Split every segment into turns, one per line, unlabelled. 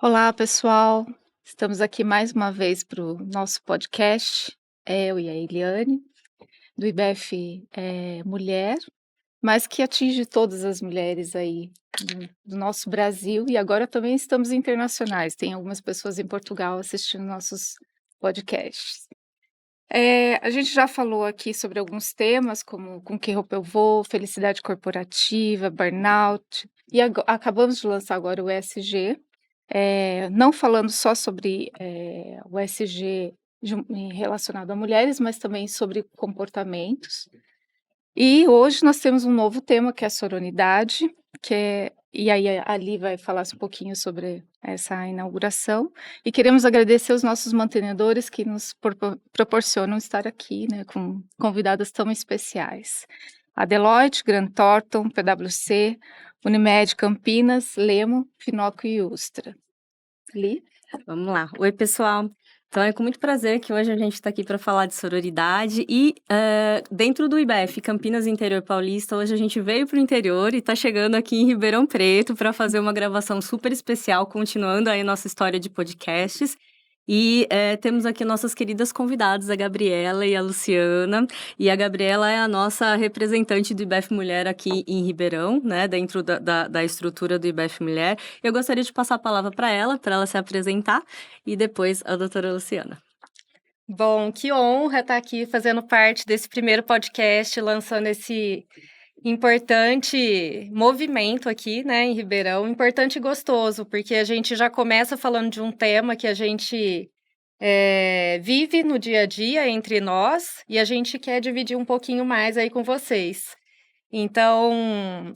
Olá, pessoal. Estamos aqui mais uma vez para o nosso podcast, eu e a Eliane, do IBF Mulher, mas que atinge todas as mulheres aí do nosso Brasil e agora também estamos internacionais. Tem algumas pessoas em Portugal assistindo nossos podcasts. A gente já falou aqui sobre alguns temas, como com que roupa eu vou, felicidade corporativa, burnout, e acabamos de lançar agora o ESG, não falando só sobre o ESG relacionado a mulheres, mas também sobre comportamentos. E hoje nós temos um novo tema, que é a sororidade, e aí a Ali vai falar um pouquinho sobre essa inauguração. E queremos agradecer os nossos mantenedores que nos proporcionam estar aqui, né, com convidadas tão especiais. A Deloitte, Grant Thornton, PwC, Unimed Campinas, Lemo, Finoco e Ustra. Ali?
Vamos lá. Oi, pessoal. Então, é com muito prazer que hoje a gente está aqui para falar de sororidade e dentro do IBF Campinas Interior Paulista, hoje a gente veio para o interior e está chegando aqui em Ribeirão Preto para fazer uma gravação super especial, continuando aí nossa história de podcasts. E temos aqui nossas queridas convidadas, a Gabriela e a Luciana. E a Gabriela é a nossa representante do IBF Mulher aqui em Ribeirão, né? Dentro da estrutura do IBF Mulher. Eu gostaria de passar a palavra para ela se apresentar. E depois a doutora Luciana.
Bom, que honra estar aqui fazendo parte desse primeiro podcast, lançando esse importante movimento aqui, né, em Ribeirão. Importante e gostoso, porque a gente já começa falando de um tema que a gente vive no dia a dia entre nós e a gente quer dividir um pouquinho mais aí com vocês. Então,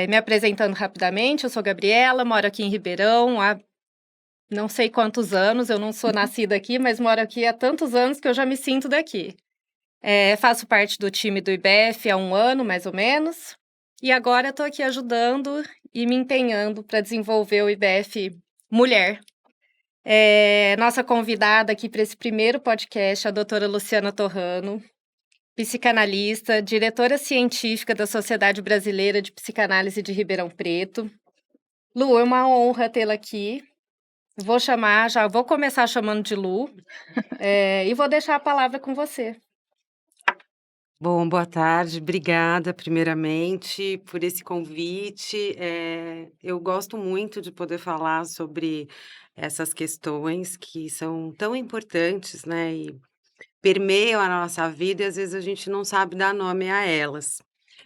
me apresentando rapidamente, eu sou Gabriela, moro aqui em Ribeirão há não sei quantos anos, eu não sou nascida aqui, mas moro aqui há tantos anos que eu já me sinto daqui. Faço parte do time do IBF há 1 ano, mais ou menos, e agora estou aqui ajudando e me empenhando para desenvolver o IBF Mulher. Nossa convidada aqui para esse primeiro podcast, a doutora Luciana Torrano, psicanalista, diretora científica da Sociedade Brasileira de Psicanálise de Ribeirão Preto. Lu, é uma honra tê-la aqui. Já vou começar chamando de Lu, e vou deixar a palavra com você.
Bom, boa tarde, obrigada primeiramente por esse convite. Eu gosto muito de poder falar sobre essas questões que são tão importantes, né, e permeiam a nossa vida e às vezes a gente não sabe dar nome a elas.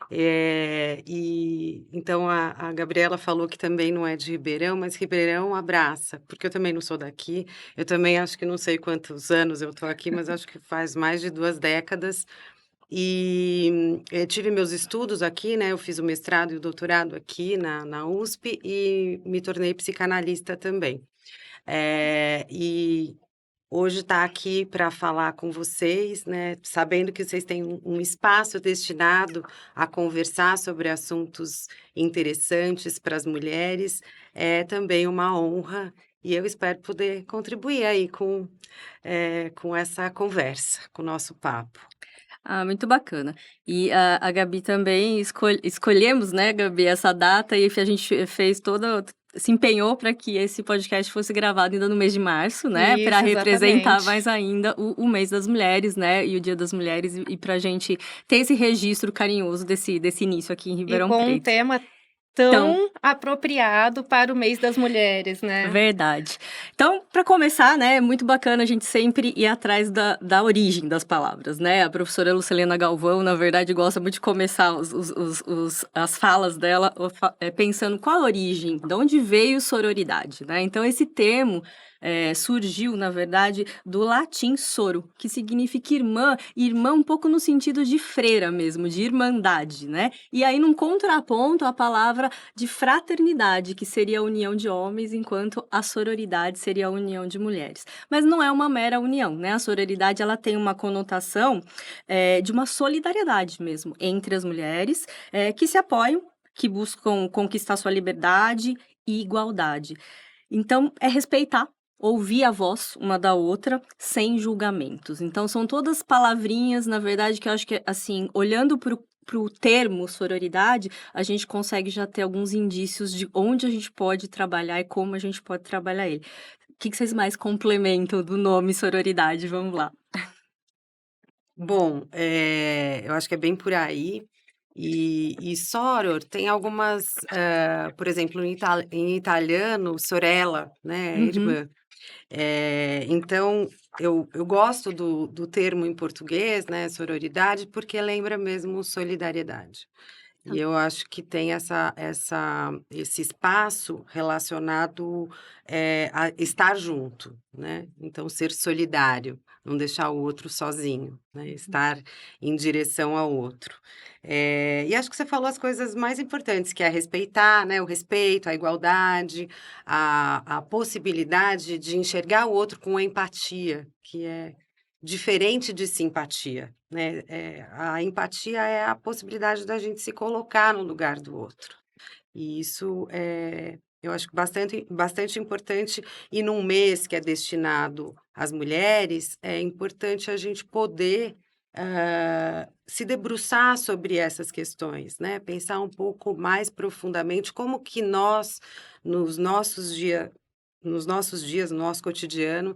E então a Gabriela falou que também não é de Ribeirão, mas Ribeirão abraça, porque eu também não sou daqui, eu também acho que não sei quantos anos eu estou aqui, mas acho que faz mais de 2 décadas. E tive meus estudos aqui, né? Eu fiz o mestrado e o doutorado aqui na USP e me tornei psicanalista também. E hoje está aqui para falar com vocês, né? Sabendo que vocês têm um espaço destinado a conversar sobre assuntos interessantes para as mulheres, é também uma honra. E eu espero poder contribuir aí com essa conversa, com o nosso papo.
Ah, muito bacana. E a Gabi também escolhemos, né, Gabi, essa data e a gente fez se empenhou para que esse podcast fosse gravado ainda no mês de março, né, para representar
Exatamente.
mais ainda o mês das mulheres, né, e o Dia das Mulheres e para a gente ter esse registro carinhoso desse início aqui em Ribeirão
E com
Preto.
um tema tão apropriado para o mês das mulheres, né?
Verdade. Então, para começar, né, é muito bacana a gente sempre ir atrás da origem das palavras, né? A professora Lucilena Galvão, na verdade, gosta muito de começar as falas dela pensando qual a origem, de onde veio sororidade, né? Então, esse termo surgiu, na verdade, do latim soro, que significa irmã um pouco no sentido de freira mesmo, de irmandade, né? E aí, num contraponto, a palavra de fraternidade, que seria a união de homens, enquanto a sororidade seria a união de mulheres. Mas não é uma mera união, né? A sororidade, ela tem uma conotação de uma solidariedade mesmo entre as mulheres que se apoiam, que buscam conquistar sua liberdade e igualdade. Então, é respeitar ouvir a voz uma da outra sem julgamentos. Então, são todas palavrinhas, na verdade, que eu acho que, assim, olhando para o termo sororidade, a gente consegue já ter alguns indícios de onde a gente pode trabalhar e como a gente pode trabalhar ele. O que vocês mais complementam do nome sororidade? Vamos lá.
Bom, eu acho que é bem por aí. E soror tem algumas, por exemplo, em italiano, sorella, né, é
Uhum.
irmã. Então, eu gosto do termo em português, né, sororidade, porque lembra mesmo solidariedade.
Tá.
E eu acho que tem esse espaço relacionado, a estar junto, né, então ser solidário, não deixar o outro sozinho, né, estar em direção ao outro. E acho que você falou as coisas mais importantes, que é respeitar, né, o respeito, a igualdade, a possibilidade de enxergar o outro com empatia, que é diferente de simpatia, né, a empatia é a possibilidade da gente se colocar no lugar do outro. E isso eu acho bastante importante, e num mês que é destinado às mulheres, é importante a gente poder, se debruçar sobre essas questões, né, pensar um pouco mais profundamente como que nós, nos nossos dia nos nossos dias, no nosso cotidiano,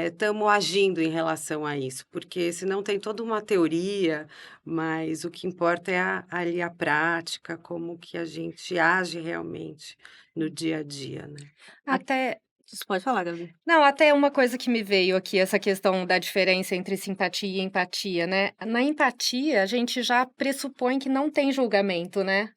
estamos agindo em relação a isso, porque senão tem toda uma teoria, mas o que importa é ali a prática, como que a gente age realmente no dia a dia, né.
Até
Você pode falar, Gabi.
Não, até uma coisa que me veio aqui, essa questão da diferença entre simpatia e empatia, né. Na empatia, a gente já pressupõe que não tem julgamento, né.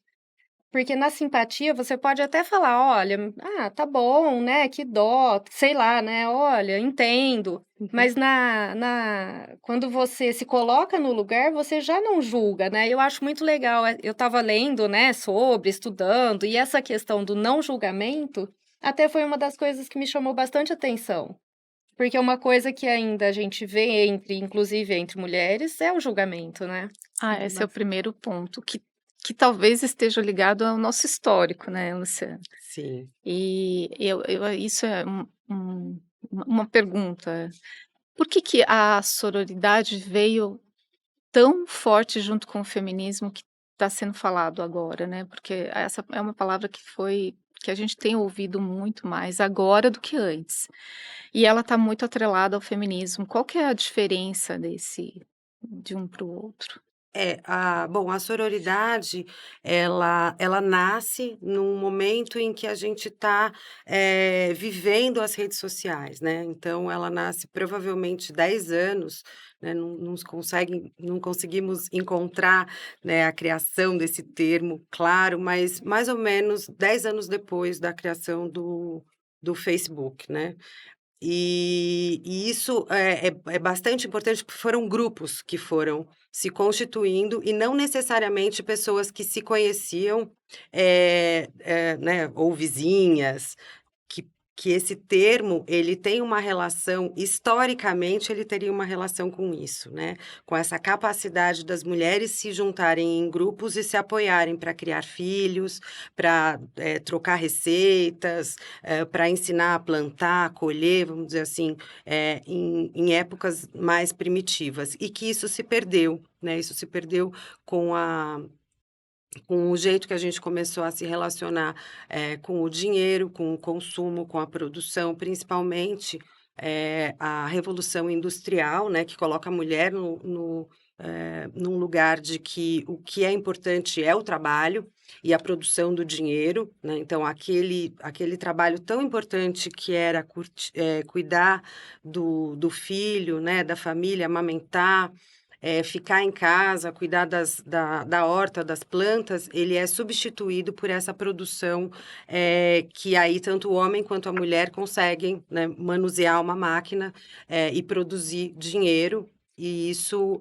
Porque na simpatia você pode até falar: "Olha, tá bom, né, que dó", sei lá, né, "Olha, entendo",
Uhum.
mas na quando você se coloca no lugar, você já não julga, né. Eu acho muito legal, eu estava lendo, né, sobre, estudando, e essa questão do não julgamento, até foi uma das coisas que me chamou bastante atenção. Porque uma coisa que ainda a gente vê inclusive entre mulheres, é o julgamento, né.
Esse é o primeiro ponto, que talvez esteja ligado ao nosso histórico, né, Luciana.
Sim.
E isso é uma pergunta, por que a sororidade veio tão forte junto com o feminismo que está sendo falado agora, né, porque essa é uma palavra que a gente tem ouvido muito mais agora do que antes, e ela está muito atrelada ao feminismo. Qual que é a diferença de um para o outro?
A sororidade, ela nasce num momento em que a gente está, vivendo as redes sociais, né, então ela nasce provavelmente 10 anos, né, não conseguimos encontrar, né, a criação desse termo claro, mas mais ou menos 10 anos depois da criação do Facebook, né. E isso é bastante importante, porque foram grupos que foram se constituindo e não necessariamente pessoas que se conheciam, né, ou vizinhas, que que esse termo, ele tem uma relação historicamente, ele teria uma relação com isso, né, com essa capacidade das mulheres se juntarem em grupos e se apoiarem para criar filhos, para trocar receitas, para ensinar a plantar, a colher, vamos dizer assim, em épocas mais primitivas, e que isso se perdeu, né, isso se perdeu com o jeito que a gente começou a se relacionar, com o dinheiro, com o consumo, com a produção, principalmente, a revolução industrial, né, que coloca a mulher num lugar de que o que é importante é o trabalho e a produção do dinheiro, né, então aquele trabalho tão importante que era cuidar do filho, né, da família, amamentar, ficar em casa, cuidar da horta, das plantas, ele é substituído por essa produção, que aí tanto o homem quanto a mulher conseguem, né, manusear uma máquina, e produzir dinheiro, e isso,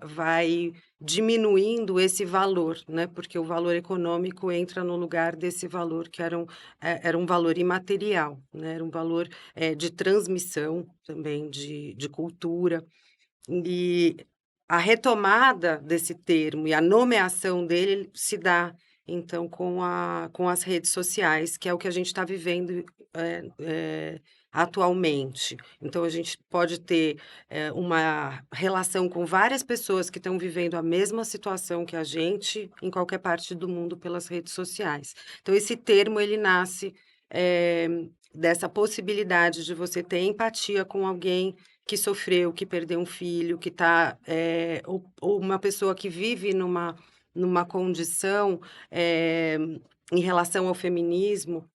vai diminuindo esse valor, né, porque o valor econômico entra no lugar desse valor que era um valor imaterial, né, era um valor, de transmissão também de cultura. E a retomada desse termo e a nomeação dele se dá, então, com as redes sociais, que é o que a gente está vivendo, atualmente. Então, a gente pode ter uma relação com várias pessoas que estão vivendo a mesma situação que a gente em qualquer parte do mundo pelas redes sociais. Então, esse termo ele nasce dessa possibilidade de você ter empatia com alguém que sofreu, que perdeu um filho, que está ou uma pessoa que vive numa condição em relação ao feminismo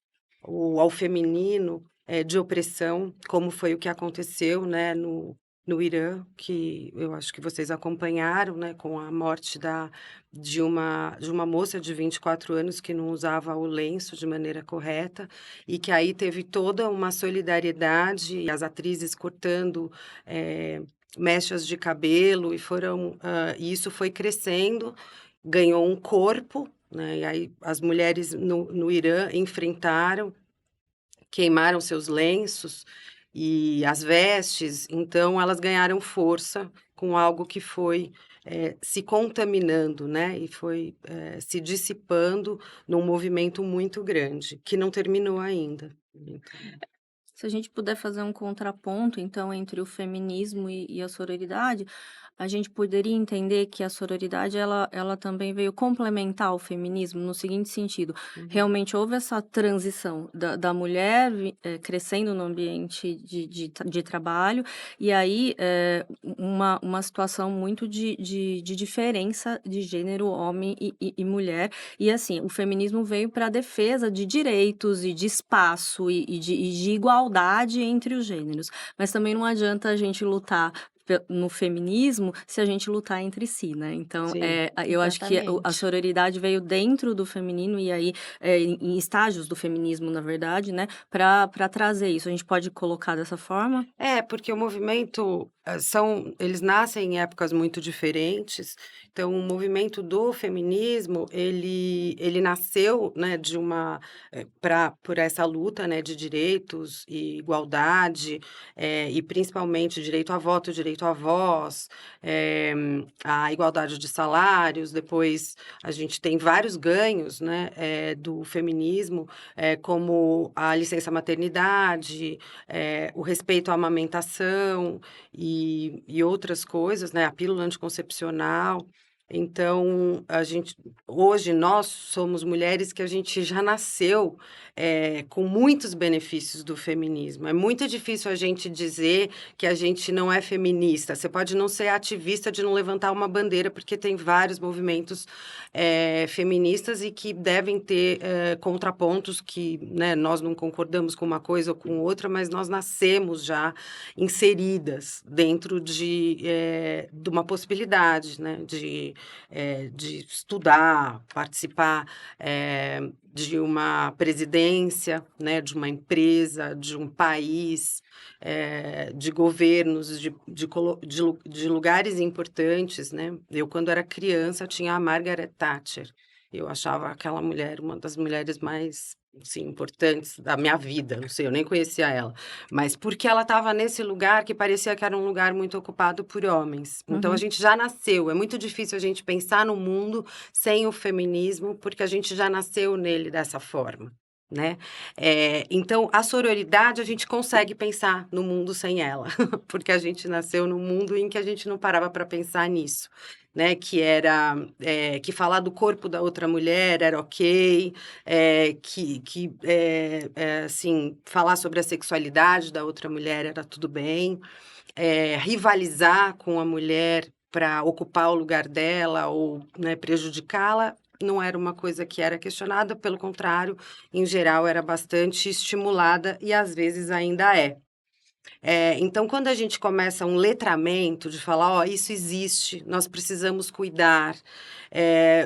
ou ao feminino, de opressão, como foi o que aconteceu, né, no Irã, que eu acho que vocês acompanharam, né, com a morte de uma moça de 24 anos que não usava o lenço de maneira correta, e que aí teve toda uma solidariedade, e as atrizes cortando mechas de cabelo, e isso foi crescendo, ganhou um corpo, né, e aí as mulheres no Irã enfrentaram, queimaram seus lenços e as vestes, então elas ganharam força com algo que foi se contaminando, né? E foi se dissipando num movimento muito grande, que não terminou ainda. Então,
Se a gente puder fazer um contraponto, então, entre o feminismo e a sororidade, a gente poderia entender que a sororidade ela também veio complementar o feminismo no seguinte sentido:
uhum.
realmente houve essa transição da mulher crescendo no ambiente de trabalho, e aí uma situação muito de diferença de gênero, homem e mulher. E assim, o feminismo veio para a defesa de direitos e de espaço e de igualdade entre os gêneros. Mas também não adianta a gente lutar no feminismo se a gente lutar entre si, né? Então,
Sim,
eu acho que a
Exatamente.
sororidade veio dentro do feminino e aí em estágios do feminismo, na verdade, né? Para trazer isso. A gente pode colocar dessa forma?
porque o movimento, eles nascem em épocas muito diferentes, então o movimento do feminismo, ele nasceu, né, por essa luta, né, de direitos e igualdade, e principalmente direito a voto, direito à voz, a igualdade de salários, depois a gente tem vários ganhos, né, do feminismo, como a licença maternidade, o respeito à amamentação e outras coisas, né, a pílula anticoncepcional. Então, hoje nós somos mulheres que a gente já nasceu com muitos benefícios do feminismo. É muito difícil a gente dizer que a gente não é feminista. Você pode não ser ativista de não levantar uma bandeira, porque tem vários movimentos feministas e que devem ter contrapontos que, né, nós não concordamos com uma coisa ou com outra, mas nós nascemos já inseridas dentro de uma possibilidade, né, de estudar, participar de uma presidência, né, de uma empresa, de um país, de governos, de lugares importantes, né? Eu, quando era criança, tinha a Margaret Thatcher. Eu achava aquela mulher uma das mulheres mais, assim, importantes da minha vida. Não sei, eu nem conhecia ela. Mas porque ela estava nesse lugar que parecia que era um lugar muito ocupado por homens. Então, a
Uhum.
gente já nasceu. É muito difícil a gente pensar no mundo sem o feminismo, porque a gente já nasceu nele dessa forma, né? Então, a sororidade, a gente consegue pensar no mundo sem ela, porque a gente nasceu num mundo em que a gente não parava para pensar nisso, né? Que falar do corpo da outra mulher era ok, assim, falar sobre a sexualidade da outra mulher era tudo bem, rivalizar com a mulher para ocupar o lugar dela ou, né, prejudicá-la, não era uma coisa que era questionada, pelo contrário, em geral era bastante estimulada e às vezes ainda é. Então, quando a gente começa um letramento de falar, ó, isso existe, nós precisamos cuidar,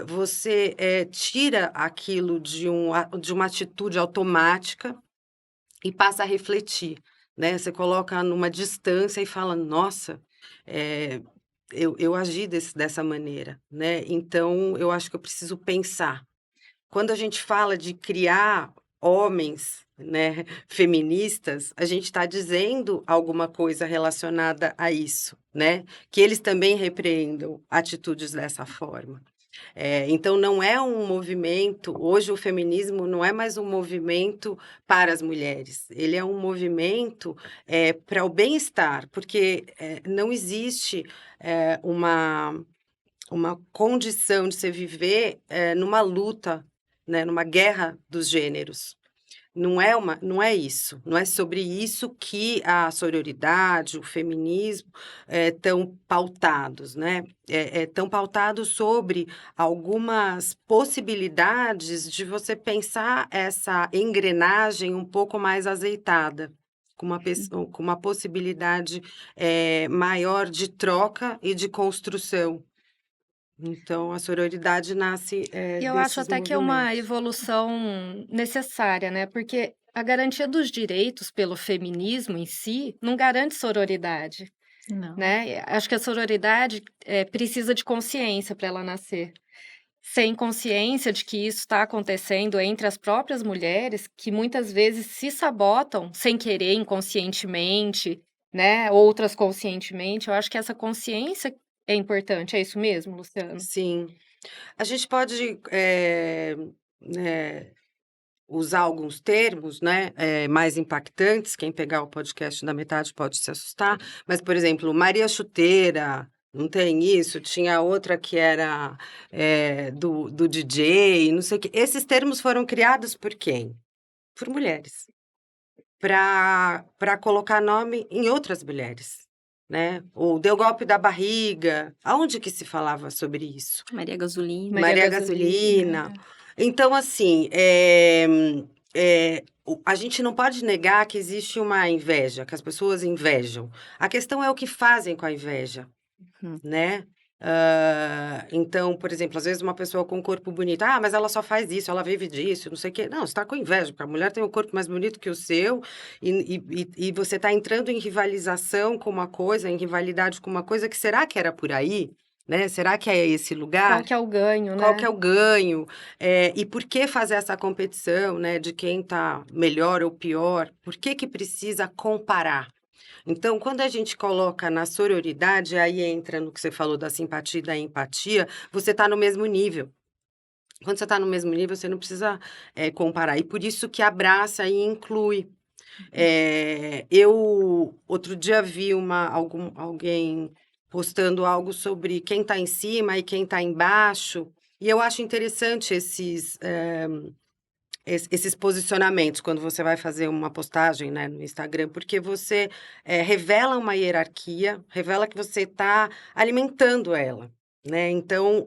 você tira aquilo de uma atitude automática e passa a refletir, né? Você coloca numa distância e fala, nossa, eh, eu agi dessa maneira, né? Então, eu acho que eu preciso pensar. Quando a gente fala de criar homens, né, feministas, a gente está dizendo alguma coisa relacionada a isso, né? Que eles também repreendam atitudes dessa forma. Então não é um movimento hoje o feminismo não é mais um movimento para as mulheres, ele é um movimento, pra o bem-estar, porque, não existe, uma condição de se viver, numa luta, né, numa guerra dos gêneros. Não é isso, não é sobre isso que a sororidade, o feminismo, estão pautados, né. Estão pautados sobre algumas possibilidades de você pensar essa engrenagem um pouco mais azeitada, com uma possibilidade, maior de troca e de construção. Então a sororidade nasce,
E eu acho
desses
até que é uma
movimentos.
evolução necessária, né, porque a garantia dos direitos pelo feminismo em si não garante sororidade,
Não.
né. Acho que a sororidade, precisa de consciência para ela nascer. Sem consciência de que isso está acontecendo entre as próprias mulheres, que muitas vezes se sabotam sem querer, inconscientemente, né, outras conscientemente, eu acho que essa consciência é importante. É isso mesmo, Luciano?
Sim. A gente pode, né, usar alguns termos, né, mais impactantes, quem pegar o podcast da metade pode se assustar, mas, por exemplo, Maria Chuteira, não tem isso? Tinha outra que era, do DJ, não sei o quê. Esses termos foram criados por quem? Por mulheres, para colocar nome em outras mulheres, né. O deu golpe da barriga, aonde que se falava sobre isso?
Maria Gasolina.
Maria
Maria
Gasolina.
Gasolina. Então, assim, a gente não pode negar que existe uma inveja, que as pessoas invejam. A questão é o que fazem com a inveja,
Uhum.
né. Então, por exemplo, às vezes uma pessoa com um corpo bonito: "Ah, mas ela só faz isso, ela vive disso, não sei o quê". Não, você está com inveja, porque a mulher tem um corpo mais bonito que o seu, e você está entrando em rivalização com uma coisa, em rivalidade com uma coisa que será que era por aí, né, será que é esse
Qual
lugar?
que é o ganho,
Qual que
né?
é o ganho? E por que fazer essa competição, né, de quem tá melhor ou pior? Por que que precisa comparar? Então, quando a gente coloca na sororidade, aí entra no que você falou da simpatia e da empatia, você tá no mesmo nível. Quando você tá no mesmo nível, você não precisa, comparar. E por isso que abraça e inclui. Eu outro dia vi alguém postando algo sobre quem está em cima e quem está embaixo, e eu acho interessante esses posicionamentos quando você vai fazer uma postagem, né, no Instagram, porque você, revela uma hierarquia, revela que você está alimentando ela, né. Então,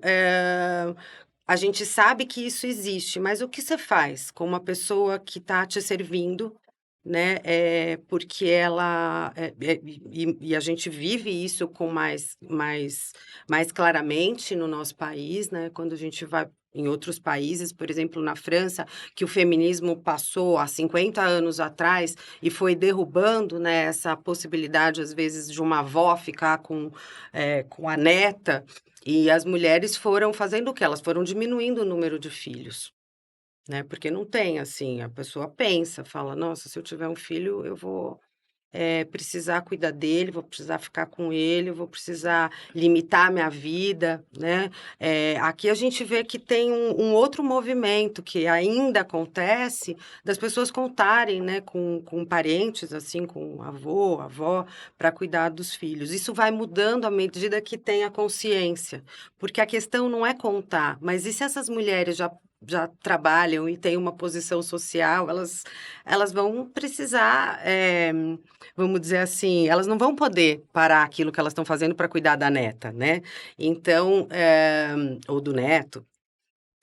a gente sabe que isso existe, mas o que você faz com uma pessoa que está te servindo, né, porque ela, a gente vive isso com mais claramente no nosso país, né, quando a gente vai em outros países, por exemplo, na França, que o feminismo passou há 50 anos atrás e foi derrubando, né, essa possibilidade, às vezes, de uma avó ficar com a neta, e as mulheres foram fazendo o quê? Elas foram diminuindo o número de filhos. Né, porque não tem, assim, a pessoa pensa, fala: "Nossa, se eu tiver um filho, eu vou, precisar cuidar dele, vou precisar ficar com ele, eu vou precisar limitar minha vida", né. Aqui a gente vê que tem um outro movimento que ainda acontece, das pessoas contarem, né, com parentes, assim, com avô, avó, para cuidar dos filhos. Isso vai mudando à medida que tem a consciência, porque a questão não é contar, mas e se essas mulheres já trabalham e têm uma posição social, elas vão precisar, vamos dizer assim, elas não vão poder parar aquilo que elas estão fazendo para cuidar da neta, né. Então, ou do neto.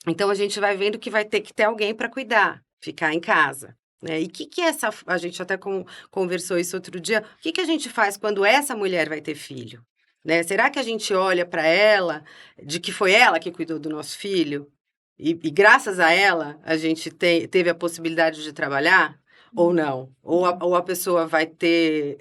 Então a gente vai vendo que vai ter que ter alguém para cuidar, ficar em casa, né. E que essa a gente até conversou isso outro dia, o que que a gente faz quando essa mulher vai ter filho, né. Será que a gente olha para ela, de que foi ela que cuidou do nosso filho, e graças a ela a gente teve a possibilidade de trabalhar, ou não? Ou a pessoa vai ter,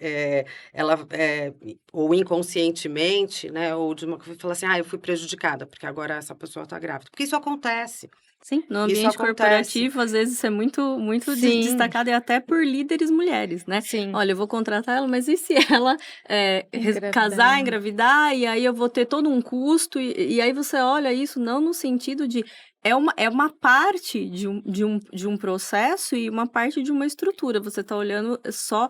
ou inconscientemente, né, ou de uma falar assim: "Ah, eu fui prejudicada, porque agora essa pessoa está grávida", porque isso acontece.
Sim, no
Isso
ambiente
acontece.
corporativo, às vezes, isso é muito
Sim,
destacado e até por líderes mulheres, né.
sim.
"Olha, eu vou contratar ela, mas e se ela,
Engravidar.
casar, engravidar, e aí eu vou ter todo um custo?" E aí você olha isso não no sentido de é uma parte de um processo e uma parte de uma estrutura, você está olhando só,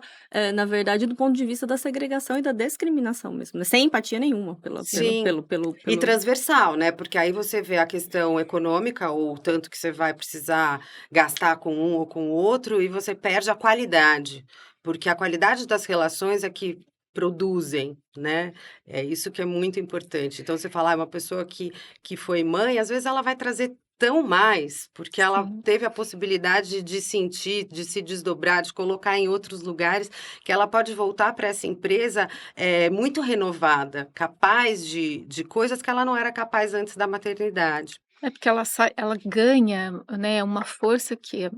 na verdade, do ponto de vista da segregação e da discriminação mesmo, né, sem empatia nenhuma pela pelo
Sim.
pelo pelo
E
pelo
transversal, né, porque aí você vê a questão econômica, ou o tanto que você vai precisar gastar com um ou com o outro, e você perde a qualidade, porque a qualidade das relações é que produzem, né, é isso que é muito importante. Então você fala: "Ah, uma pessoa que foi mãe, às vezes ela vai trazer tão mais, porque ela
Sim.
teve a possibilidade de sentir, de se desdobrar, de colocar em outros lugares, que ela pode voltar para essa empresa muito renovada, capaz de coisas que ela não era capaz antes da maternidade.
É porque ela ganha, né, uma força que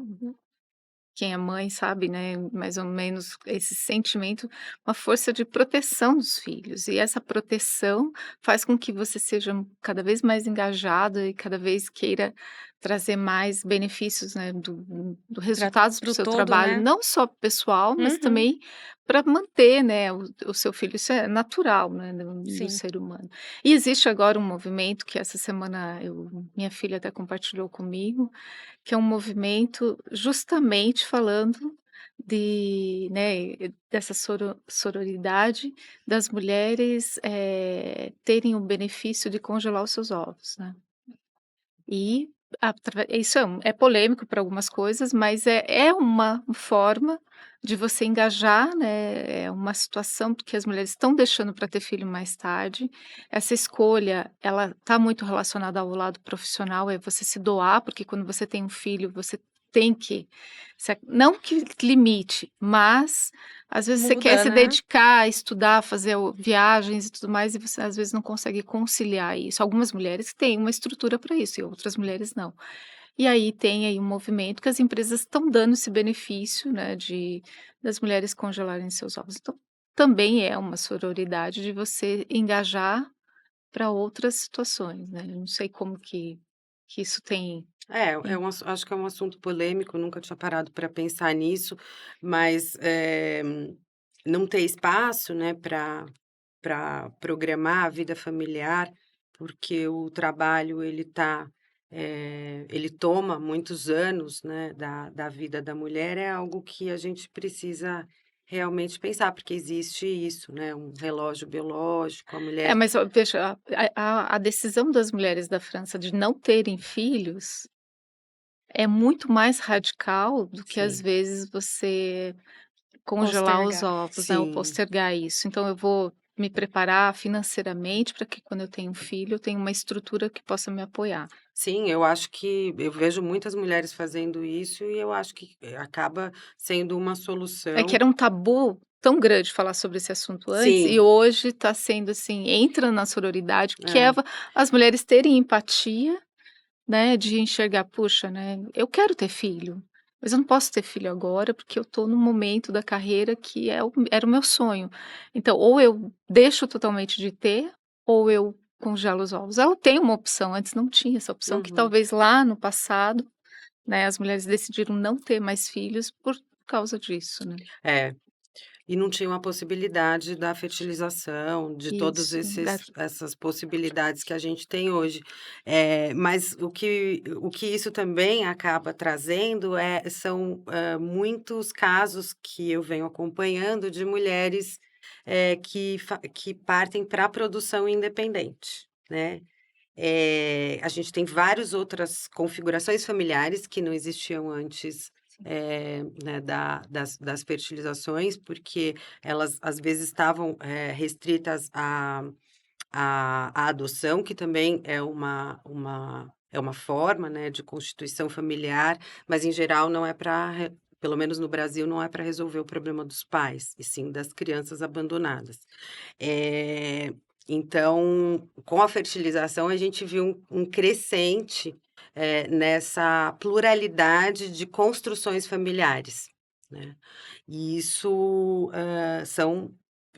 quem é mãe sabe, né, mais ou menos esse sentimento, uma força de proteção dos filhos. E essa proteção faz com que você seja cada vez mais engajado e cada vez queira trazer mais benefícios, né, do
Para
resultados para o
o
seu
todo,
trabalho,
né.
não só pessoal, mas
Uhum,
também para manter, né, o seu filho. Isso é natural, né, do
sim.
ser humano. E existe agora um movimento que essa semana minha filha até compartilhou comigo, que é um movimento justamente falando dessa sororidade das mulheres, terem o benefício de congelar os seus ovos, né. E isso é polêmico para algumas coisas, mas é uma forma de você engajar, né, é uma situação que as mulheres estão deixando para ter filho mais tarde. Essa escolha, ela está muito relacionada ao lado profissional, é você se doar, porque quando você tem um filho, você tem que não que limite, mas às vezes você quer
Muda,
se
né.
dedicar a estudar, fazer viagens e tudo mais, e você às vezes não consegue conciliar isso. Algumas mulheres têm uma estrutura para isso e outras mulheres não. E aí tem aí um movimento que as empresas estão dando esse benefício, né, das mulheres congelarem seus ovos. Então, também é uma sororidade de você engajar para outras situações, né. Eu não sei como que isso tem
É um acho que é um assunto polêmico, nunca tinha parado para pensar nisso, mas, não ter espaço, né, para programar a vida familiar, porque o trabalho ele toma muitos anos, né, da vida da mulher, é algo que a gente precisa realmente pensar, porque existe isso, né, um relógio biológico, a mulher
mas ó, veja, a decisão das mulheres da França de não terem filhos é muito mais radical do que às
sim,
vezes você congelar os
Postergar.
ovos, né, ou
sim.
postergar isso. Então eu vou me preparar financeiramente para que quando eu tenho um filho, eu tenha uma estrutura que possa me apoiar.
Sim, eu acho que eu vejo muitas mulheres fazendo isso e eu acho que acaba sendo uma
É que
solução.
era um tabu tão grande falar sobre esse assunto antes e
Sim,
hoje está sendo assim, entra na sororidade, que é
é,
as mulheres terem empatia, né, de enxergar: "Puxa, né, eu quero ter filho, mas eu não posso ter filho agora, porque eu estou num momento da carreira que era o meu sonho. Então, ou eu deixo totalmente de ter, ou eu congelo os ovos". Ela tem uma opção, antes não tinha essa opção, que
uhum,
talvez lá no passado, né, as mulheres decidiram não ter mais filhos por causa disso, né.
é. E não tinham a possibilidade da fertilização, de todos
Isso,
esses essas possibilidades que a gente tem hoje. Mas o que isso também acaba trazendo são, muitos casos que eu venho acompanhando de mulheres, que partem pra produção independente, né. A gente tem várias outras configurações familiares que não existiam antes, né, das fertilizações, porque elas às vezes estavam, restritas à adoção, que também é uma forma, né, de constituição familiar, mas em geral não é para, pelo menos no Brasil, não é para resolver o problema dos pais, e sim das crianças abandonadas. Eh, então, com a fertilização, a gente viu um crescente, nessa pluralidade de construções familiares, né. E isso, são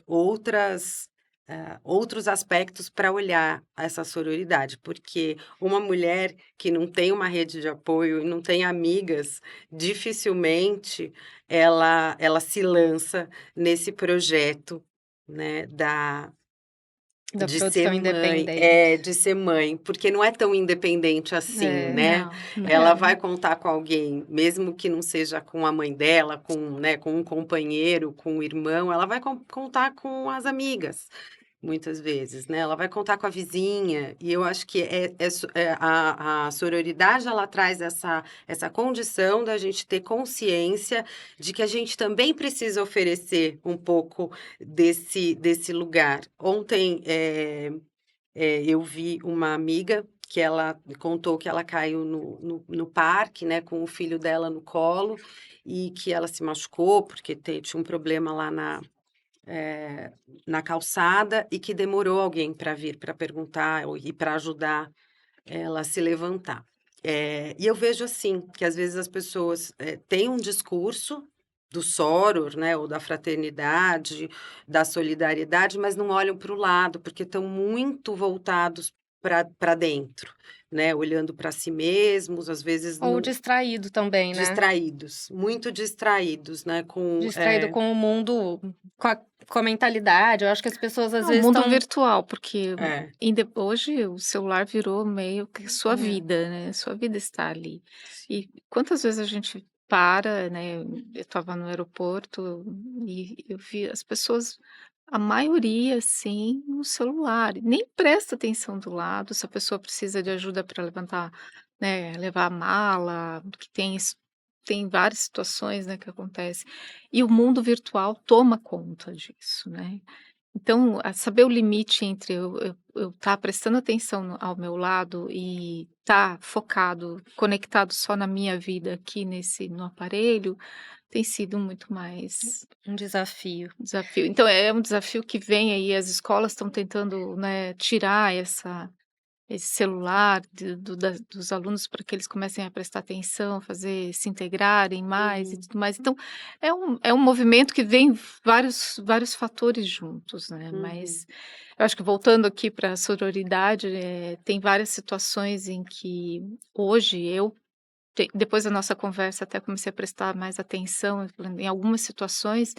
outras outros aspectos para olhar essa sororidade, porque uma mulher que não tem uma rede de apoio e não tem amigas, dificilmente ela se lança nesse projeto, né,
Da
de ser
produção
mãe,
independente.
de ser mãe, porque não é tão independente assim,
É.
né.
Não,
Ela
não.
vai contar com alguém, mesmo que não seja com a mãe dela, né, com um companheiro, com um irmão, ela vai contar com as amigas, muitas vezes, né. Ela vai contar com a vizinha, e eu acho que a sororidade ela traz essa condição da gente ter consciência de que a gente também precisa oferecer um pouco desse lugar. Ontem, eu vi uma amiga que ela contou que ela caiu no parque, né, com o filho dela no colo, e que ela se machucou, porque tinha um problema lá na calçada, e que demorou alguém para vir para perguntar e para ajudar ela a se levantar. E eu vejo assim, que às vezes as pessoas, têm um discurso do soror, né, ou da fraternidade, da solidariedade, mas não olham para o lado, porque estão muito voltados para dentro, né, olhando para si mesmos, às vezes
Ou
não
distraído também, né?
distraídos, muito distraídos, né,
Distraído com o mundo, com a mentalidade. Eu acho que as pessoas às
É o
vezes
mundo
estão.
virtual, porque
é,
hoje o celular virou meio que sua
É.
vida, né, sua vida está ali. E quantas vezes a gente para, né, eu estava no aeroporto e eu vi as pessoas, a maioria, assim, no celular, e nem presta atenção do lado, se a pessoa precisa de ajuda para levantar, né, levar a mala, que tem várias situações, né, que acontecem. E o mundo virtual toma conta disso, né. Então, a saber o limite entre eu estar prestando atenção ao meu lado e estar focado, conectado só na minha vida aqui no aparelho, tem sido muito mais
Um desafio.
desafio. Então é um desafio que vem aí, as escolas estão tentando, né, tirar esse celular dos alunos para que eles comecem a prestar atenção, se integrarem mais e
uhum,
tudo mais. Então, é um movimento que vem vários fatores juntos, né,
uhum,
mas eu acho que voltando aqui para a sororidade, tem várias situações em que hoje depois da nossa conversa até comecei a prestar mais atenção em algumas situações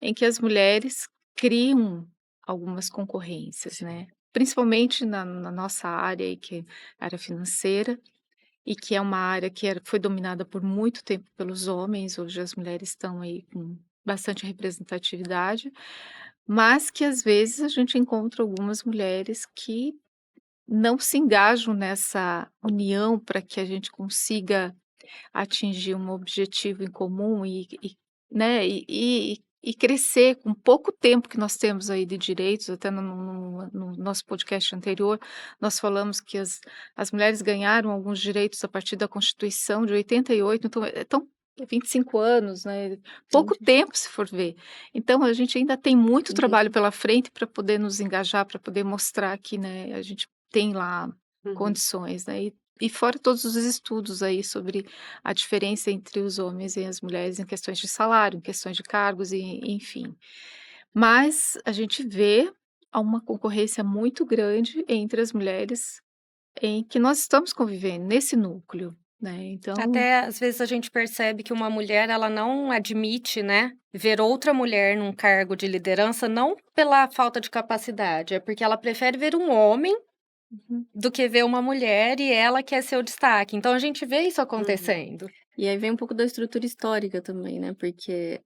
em que as mulheres criam algumas concorrências,
sim,
né, principalmente na nossa área aí, que é a área financeira, e que é uma área que foi dominada por muito tempo pelos homens. Hoje as mulheres estão aí com bastante representatividade, mas que às vezes a gente encontra algumas mulheres que não se engajam nessa união para que a gente consiga atingir um objetivo em comum né, e crescer com pouco tempo que nós temos aí de direitos. Até no nosso podcast anterior, nós falamos que as mulheres ganharam alguns direitos a partir da Constituição de 88, então tão 25 anos, né,
Sim,
pouco tempo se for ver. Então a gente ainda tem muito trabalho
mesmo.
pela frente para poder nos engajar, para poder mostrar que, né, a gente tem lá
uhum.
condições, né, e fora todos os estudos aí sobre a diferença entre os homens e as mulheres em questões de salário, em questões de cargos e enfim. Mas a gente vê uma concorrência muito grande entre as mulheres em que nós estamos convivendo, nesse núcleo, né, então
Até às vezes a gente percebe que uma mulher ela não admite, né, ver outra mulher num cargo de liderança, não pela falta de capacidade, é porque ela prefere ver um homem
uhum.
do que ver uma mulher e ela quer ser o destaque. Então a gente vê isso
Uhum,
acontecendo.
E aí vem um pouco da estrutura histórica também, né, porque,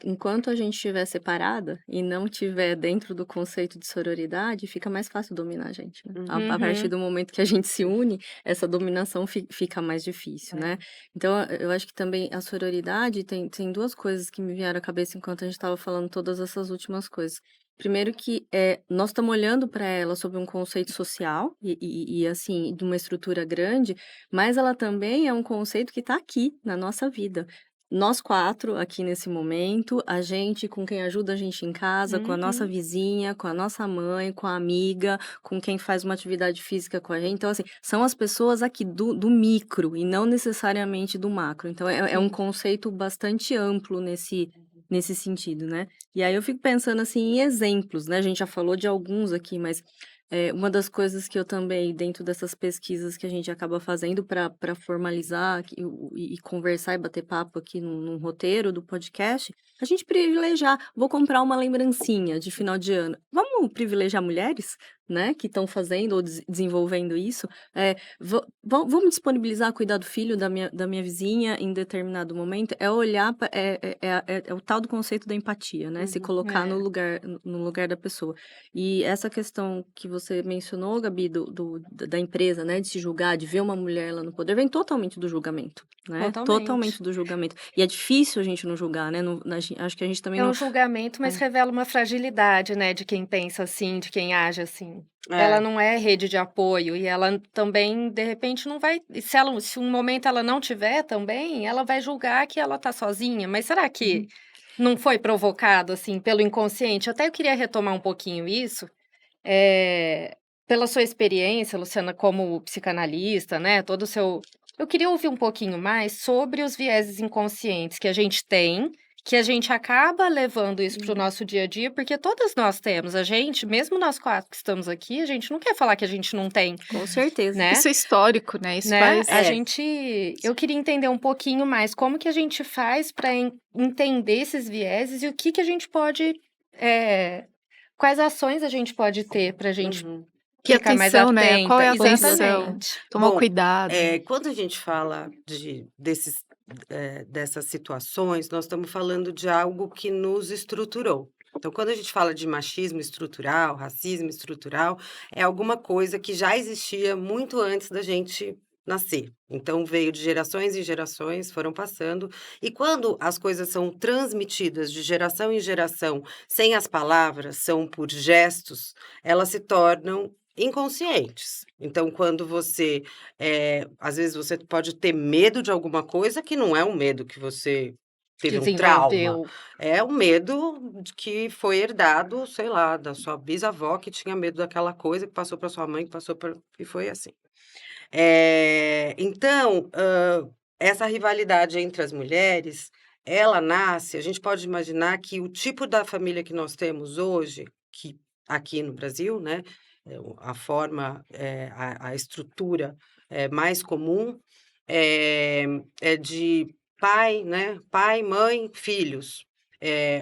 enquanto a gente estiver separada e não tiver dentro do conceito de sororidade, fica mais fácil dominar a gente, né. A partir
Uhum.
do momento que a gente se une, essa dominação fica mais difícil, né.
é,
Então, eu acho que também a sororidade tem 2 coisas que me vieram à cabeça enquanto a gente estava falando todas essas últimas coisas. Primeiro que, nós estamos olhando para ela sob um conceito social e assim, de uma estrutura grande, mas ela também é um conceito que está aqui, na nossa vida. Nós 4 aqui nesse momento, a gente com quem ajuda a gente em casa, com a nossa
Uhum.
vizinha, com a nossa mãe, com a amiga, com quem faz uma atividade física com a gente. Então, assim, são as pessoas aqui do micro e não necessariamente do macro. Então, é um
Sim.
conceito bastante amplo nesse sentido, né? E aí eu fico pensando assim em exemplos, né? A gente já falou de alguns aqui, mas uma das coisas que eu também, dentro dessas pesquisas que a gente acaba fazendo para formalizar e conversar e bater papo aqui num roteiro do podcast, a gente privilegiar, vou comprar uma lembrancinha de final de ano. Vamos privilegiar mulheres, né, que estão fazendo ou desenvolvendo isso. Vamos disponibilizar cuidar do filho da minha vizinha em determinado momento. É olhar, é o tal do conceito da empatia, né? Se colocar no lugar da pessoa. E essa questão que você mencionou, Gabi, da empresa, né, de se julgar, de ver uma mulher lá no poder, vem totalmente do julgamento, né? Totalmente do julgamento. E é difícil a gente não julgar, né? Acho que a gente também
É
não.
um julgamento, mas revela uma fragilidade, né, de quem pensa assim, de quem age assim. Ela
É,
não é rede de apoio e ela também, de repente, não vai. E se um momento ela não tiver também, ela vai julgar que ela tá sozinha. Mas será que não foi provocado assim pelo inconsciente? Até eu queria retomar um pouquinho isso, pela sua experiência, Luciana, como psicanalista, né? Todo o seu. Eu queria ouvir um pouquinho mais sobre os vieses inconscientes que a gente tem, que a gente acaba levando isso para o nosso dia a dia, porque todas nós temos. A gente, mesmo nós quatro que estamos aqui, a gente não quer falar que a gente não tem,
Com certeza.
né?
Isso é histórico, né? Isso
Né?
faz.
A gente. Eu queria entender um pouquinho mais como que a gente faz para entender esses vieses e o que a gente pode. Quais ações a gente pode ter para a gente
Que
ficar mais
atenção, né? Qual é a
atenta?
atenção?
Exatamente.
Tomar
Bom,
cuidado.
quando a gente fala dessas situações, nós estamos falando de algo que nos estruturou. Então, quando a gente fala de machismo estrutural, racismo estrutural, é alguma coisa que já existia muito antes da gente nascer. Então, veio de gerações em gerações, foram passando. E quando as coisas são transmitidas de geração em geração, sem as palavras, são por gestos, elas se tornam inconscientes. Então, quando você às vezes você pode ter medo de alguma coisa que não é um medo que você teve um trauma,
Desenvolveu.
é um medo de que foi herdado, sei lá, da sua bisavó que tinha medo daquela coisa, que passou para sua mãe, que passou para e foi assim. Então, essa rivalidade entre as mulheres, ela nasce a gente pode imaginar que o tipo da família que nós temos hoje, que aqui no Brasil, né, a forma, a estrutura, mais comum, é de pai, né, pai, mãe, filhos,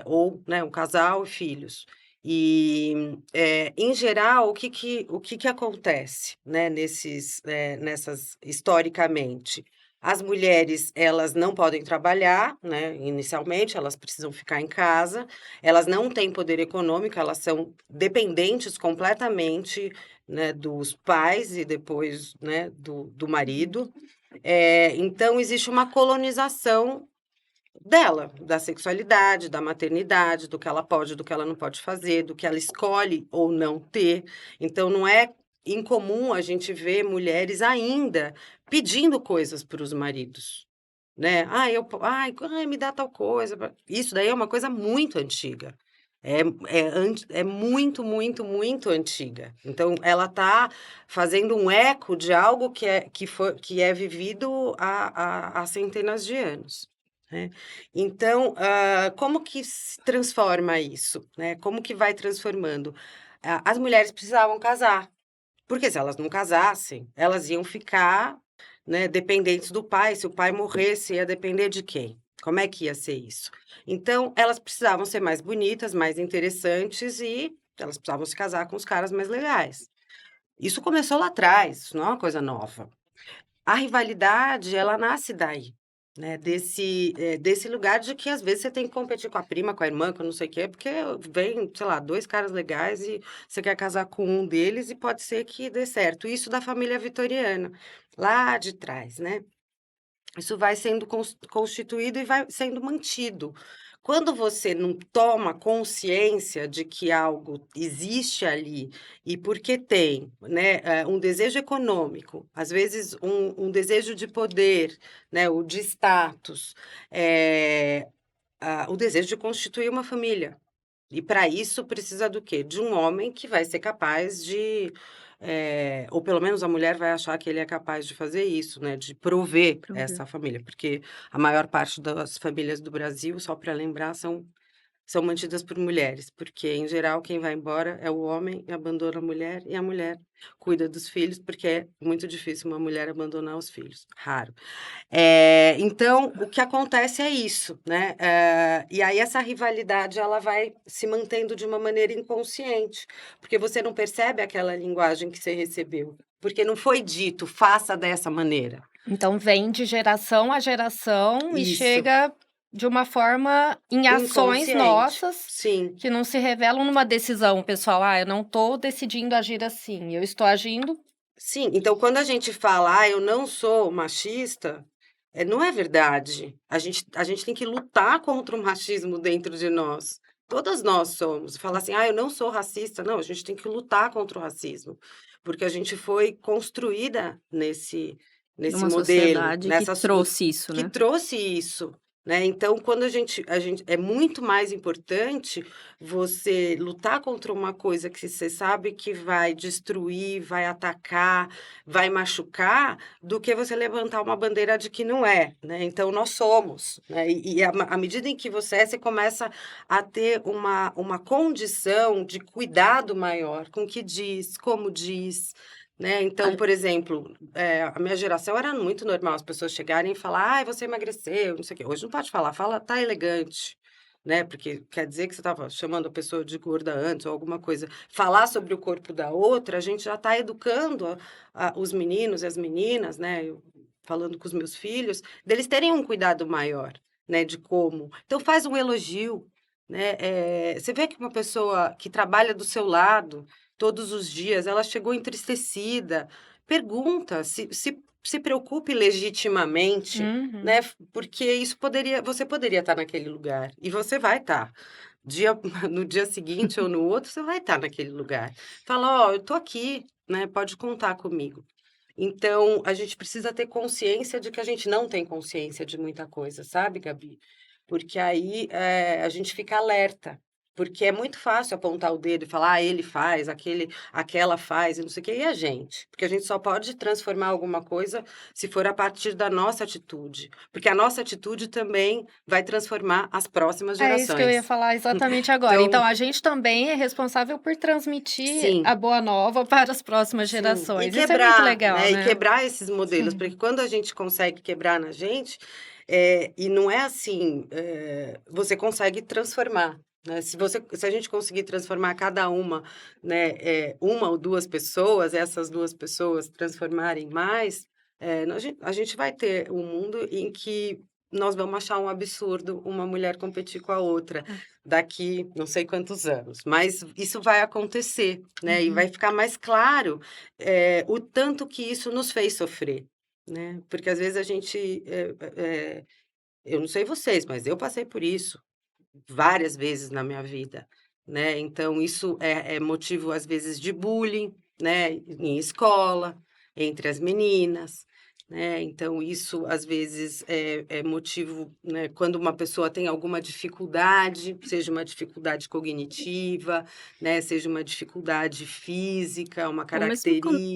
ou, né, um casal e filhos. E, em geral, o que que acontece, né, nessas historicamente? As mulheres, elas não podem trabalhar, né, inicialmente, elas precisam ficar em casa, elas não têm poder econômico, elas são dependentes completamente, né, dos pais e depois, né, do marido. Então existe uma colonização dela, da sexualidade, da maternidade, do que ela pode, do que ela não pode fazer, do que ela escolhe ou não ter. Então não é incomum a gente ver mulheres ainda pedindo coisas para os maridos, né? Ai, me dá tal coisa. Isso daí é uma coisa muito antiga. É muito, muito, muito antiga. Então, ela está fazendo um eco de algo que é vivido há centenas de anos, né? Então, como que se transforma isso, né? Como que vai transformando? As mulheres precisavam casar, porque se elas não casassem, elas iam ficar, né, dependentes do pai. Se o pai morresse, ia depender de quem? Como é que ia ser isso? Então, elas precisavam ser mais bonitas, mais interessantes e elas precisavam se casar com os caras mais legais. Isso começou lá atrás, isso não é uma coisa nova. A rivalidade, ela nasce daí, né, desse lugar de que às vezes você tem que competir com a prima, com a irmã, com não sei o quê, porque vem, sei lá, 2 caras legais e você quer casar com um deles e pode ser que dê certo. Isso da família vitoriana, lá de trás, né. Isso vai sendo constituído e vai sendo mantido. Quando você não toma consciência de que algo existe ali e porque tem, né, um desejo econômico, às vezes um desejo de poder, né, o de status, o desejo de constituir uma família. E para isso precisa do quê? De um homem que vai ser capaz de, ou pelo menos a mulher vai achar que ele é capaz de fazer isso, né, de prover essa família, porque a maior parte das famílias do Brasil, só para lembrar, são são mantidas por mulheres, porque, em geral, quem vai embora é o homem, abandona a mulher cuida dos filhos, porque é muito difícil uma mulher abandonar os filhos, raro. Então, o que acontece é isso, né, e aí essa rivalidade ela vai se mantendo de uma maneira inconsciente, porque você não percebe aquela linguagem que você recebeu, porque não foi dito: "Faça dessa maneira".
Então vem de geração a geração e
Isso,
chega de uma forma em ações
inconsciente.
nossas
Sim,
que não se revelam numa decisão pessoal: "Ah, eu não estou decidindo agir assim, eu estou agindo".
sim. Então quando a gente fala: "Ah, eu não sou machista", não é verdade. A gente tem que lutar contra o machismo dentro de nós. Todas nós somos. Falar assim: "Ah, eu não sou racista", não, a gente tem que lutar contra o racismo, porque a gente foi construída nesse
Numa
modelo,
sociedade que
nessa so
trouxe isso,
que
né?
trouxe isso, né. Então quando a gente é muito mais importante você lutar contra uma coisa que você sabe que vai destruir, vai atacar, vai machucar, do que você levantar uma bandeira de que não é, né. Então nós somos, né, e à medida em que você você começa a ter uma condição de cuidado maior com o que diz, como diz, né. Então,
A
por exemplo, a minha geração era muito normal as pessoas chegarem e falar: "Ai, você emagreceu, não sei o quê". Hoje não pode falar, fala: "Tá elegante", né, porque quer dizer que você estava chamando a pessoa de gorda antes ou alguma coisa. Falar sobre o corpo da outra, a gente já está educando os meninos e as meninas, né, eu falando com os meus filhos, deles terem um cuidado maior, né, de como. Então faz um elogio, né, você vê que uma pessoa que trabalha do seu lado todos os dias, ela chegou entristecida, pergunta, se preocupe legitimamente, né,
Uhum.
porque isso poderia você poderia estar naquele lugar, e você vai estar. Dia no dia seguinte ou no outro, você vai estar naquele lugar. Fala: "Ó, eu tô aqui, né, pode contar comigo". Então, a gente precisa ter consciência de que a gente não tem consciência de muita coisa, sabe, Gabi? Porque aí, a gente fica alerta, porque é muito fácil apontar o dedo e falar: "Ah, ele faz, aquela faz e não sei o quê", e a gente? Porque a gente só pode transformar alguma coisa se for a partir da nossa atitude, porque a nossa atitude também vai transformar as próximas
É isso que eu ia
gerações.
falar exatamente agora. Então
Então
a gente também é responsável por transmitir
sim.
a boa nova para as próximas
Sim, e
gerações. Isso é muito
quebrar,
legal,
né, e
né.
quebrar esses modelos, porque
Sim.
quando a gente consegue quebrar na gente, e não é assim, você consegue transformar, né, se a gente conseguir transformar cada uma, né, 1 ou 2 pessoas, essas 2 pessoas transformarem mais, a gente vai ter um mundo em que nós vamos achar um absurdo uma mulher competir com a outra, daqui não sei quantos anos, mas isso vai acontecer, né, e vai
Uhum.
ficar mais claro, o tanto que isso nos fez sofrer, né, porque às vezes a gente, eu não sei vocês, mas eu passei por isso várias vezes na minha vida, né, então isso é motivo às vezes de bullying, né, em escola, entre as meninas, né, então isso às vezes é motivo, né, quando uma pessoa tem alguma dificuldade, seja uma dificuldade cognitiva, né, seja uma dificuldade física, uma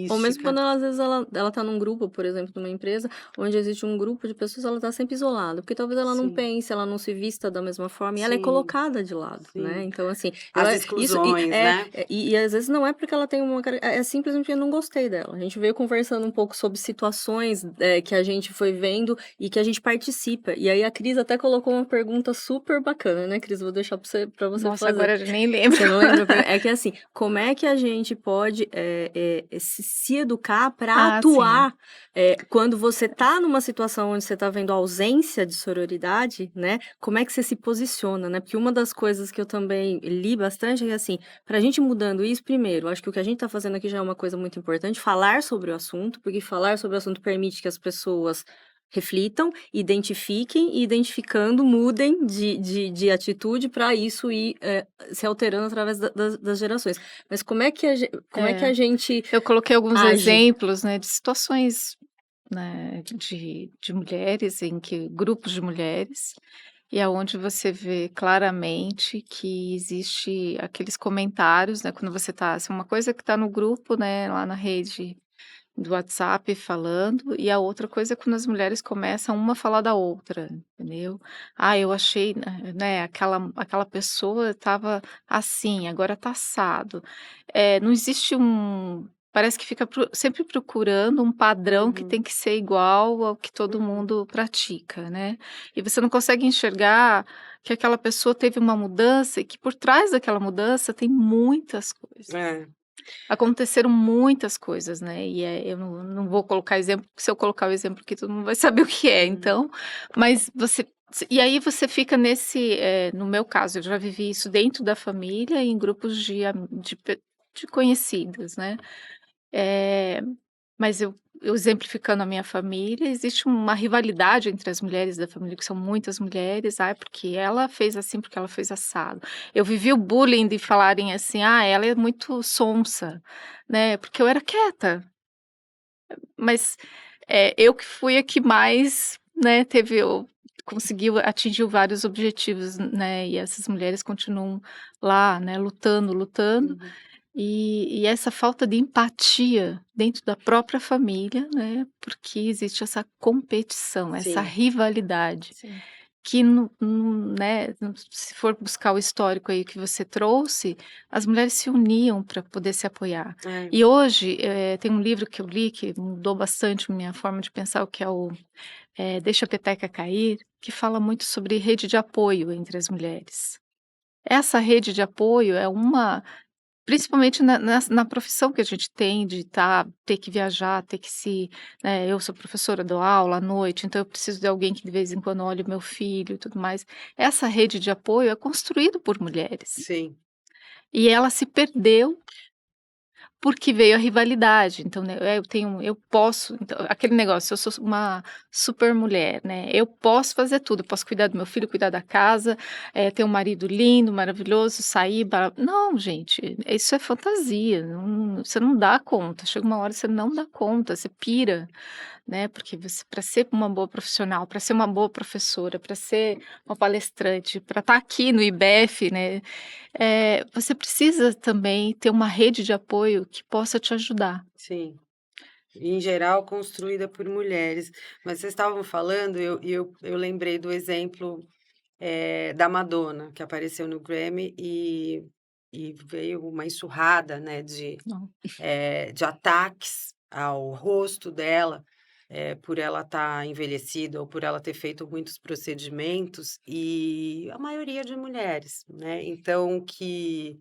Ou mesmo
característica.
quando ela, às vezes ela tá num grupo, por exemplo, numa empresa, onde existe um grupo de pessoas, ela tá sempre isolada, porque talvez ela não
Sim,
pense, ela não se vista da mesma forma e ela é
sim,
colocada de lado, né.
sim.
Então assim,
As
isso e
exclusões, né.
às vezes não é porque ela tem é simplesmente porque eu não gostei dela. A gente veio conversando um pouco sobre situações, que a gente foi vendo e que a gente participa. E aí a Cris até colocou uma pergunta super bacana, né, Cris, vou deixar pra você
Nossa,
fazer.
agora eu nem lembro.
Você não lembra? É que assim, como é que a gente pode, se educar para
Ah, sim.
atuar, quando você tá numa situação onde você tá vendo ausência de sororidade, né, como é que você se posiciona, né? Porque uma das coisas que eu também li bastante é que, assim, pra gente mudando isso, primeiro, acho que o que a gente tá fazendo aqui já é uma coisa muito importante, falar sobre o assunto, porque falar sobre o assunto permite que as pessoas reflitam, identifiquem e identificando mudem de atitude para isso ir, se alterando através das gerações. Mas como é que a
É.
gente
Eu coloquei alguns
age?
exemplos, né, de situações, né, de mulheres em que grupos de mulheres, e aonde você vê claramente que existe aqueles comentários, né, quando você tá assim, uma coisa que tá no grupo, né, lá na rede do WhatsApp falando, e a outra coisa é quando as mulheres começam uma a falar da outra, entendeu? "Ah, eu achei, né, aquela pessoa estava assim, agora tá assado". Não existe parece que fica sempre procurando um padrão que
Uhum.
tem que ser igual ao que todo
Uhum.
mundo pratica, né. E você não consegue enxergar que aquela pessoa teve uma mudança e que por trás daquela mudança tem muitas coisas.
É.
Aconteceram muitas coisas, né, e, eu não vou colocar exemplo, porque se eu colocar o exemplo aqui todo mundo vai saber o que é,
Uhum.
então, mas e aí você fica no meu caso, eu já vivi isso dentro da família e em grupos de conhecidas, né. Eh mas eu exemplificando a minha família, existe uma rivalidade entre as mulheres da família, que são muitas mulheres, porque ela fez assim, porque ela fez assado. Eu vivi o bullying de falarem assim: "Ah, ela é muito sonsa", né, porque eu era quieta, mas, eu que fui a que mais, né, conseguiu atingiu vários objetivos, né, e essas mulheres continuam lá, né, lutando, lutando.
Uhum.
E essa falta de empatia dentro da própria família, né, porque existe essa competição, essa
Sim.
rivalidade,
Sim.
que né, se for buscar o histórico aí que você trouxe, as mulheres se uniam para poder se apoiar.
É.
E hoje, tem um livro que eu li que mudou bastante minha forma de pensar, o que é o, Deixa a Peteca Cair, que fala muito sobre rede de apoio entre as mulheres. Essa rede de apoio é uma principalmente na profissão que a gente tem de ter que viajar, ter que eu sou professora, dou aula à noite, então eu preciso de alguém que de vez em quando olhe o meu filho e tudo mais. Essa rede de apoio é construído por mulheres,
Sim.
e ela se perdeu porque veio a rivalidade, então, né, eu posso, então, aquele negócio, eu sou uma super mulher, né, eu posso fazer tudo, eu posso cuidar do meu filho, cuidar da casa, ter um marido lindo, maravilhoso, sair não, gente, isso é fantasia, você não dá conta, chega uma hora que você não dá conta, você pira, né, porque você, para ser uma boa profissional, para ser uma boa professora, para ser uma palestrante, para estar aqui no IBEF, né, você precisa também ter uma rede de apoio que possa te ajudar.
Sim. Em geral, construída por mulheres. Mas vocês estavam falando, eu lembrei do exemplo, da Madonna, que apareceu no Grammy e veio uma enxurrada, né,
Não.
de ataques ao rosto dela, por ela estar envelhecida ou por ela ter feito muitos procedimentos, e a maioria de mulheres, né, então que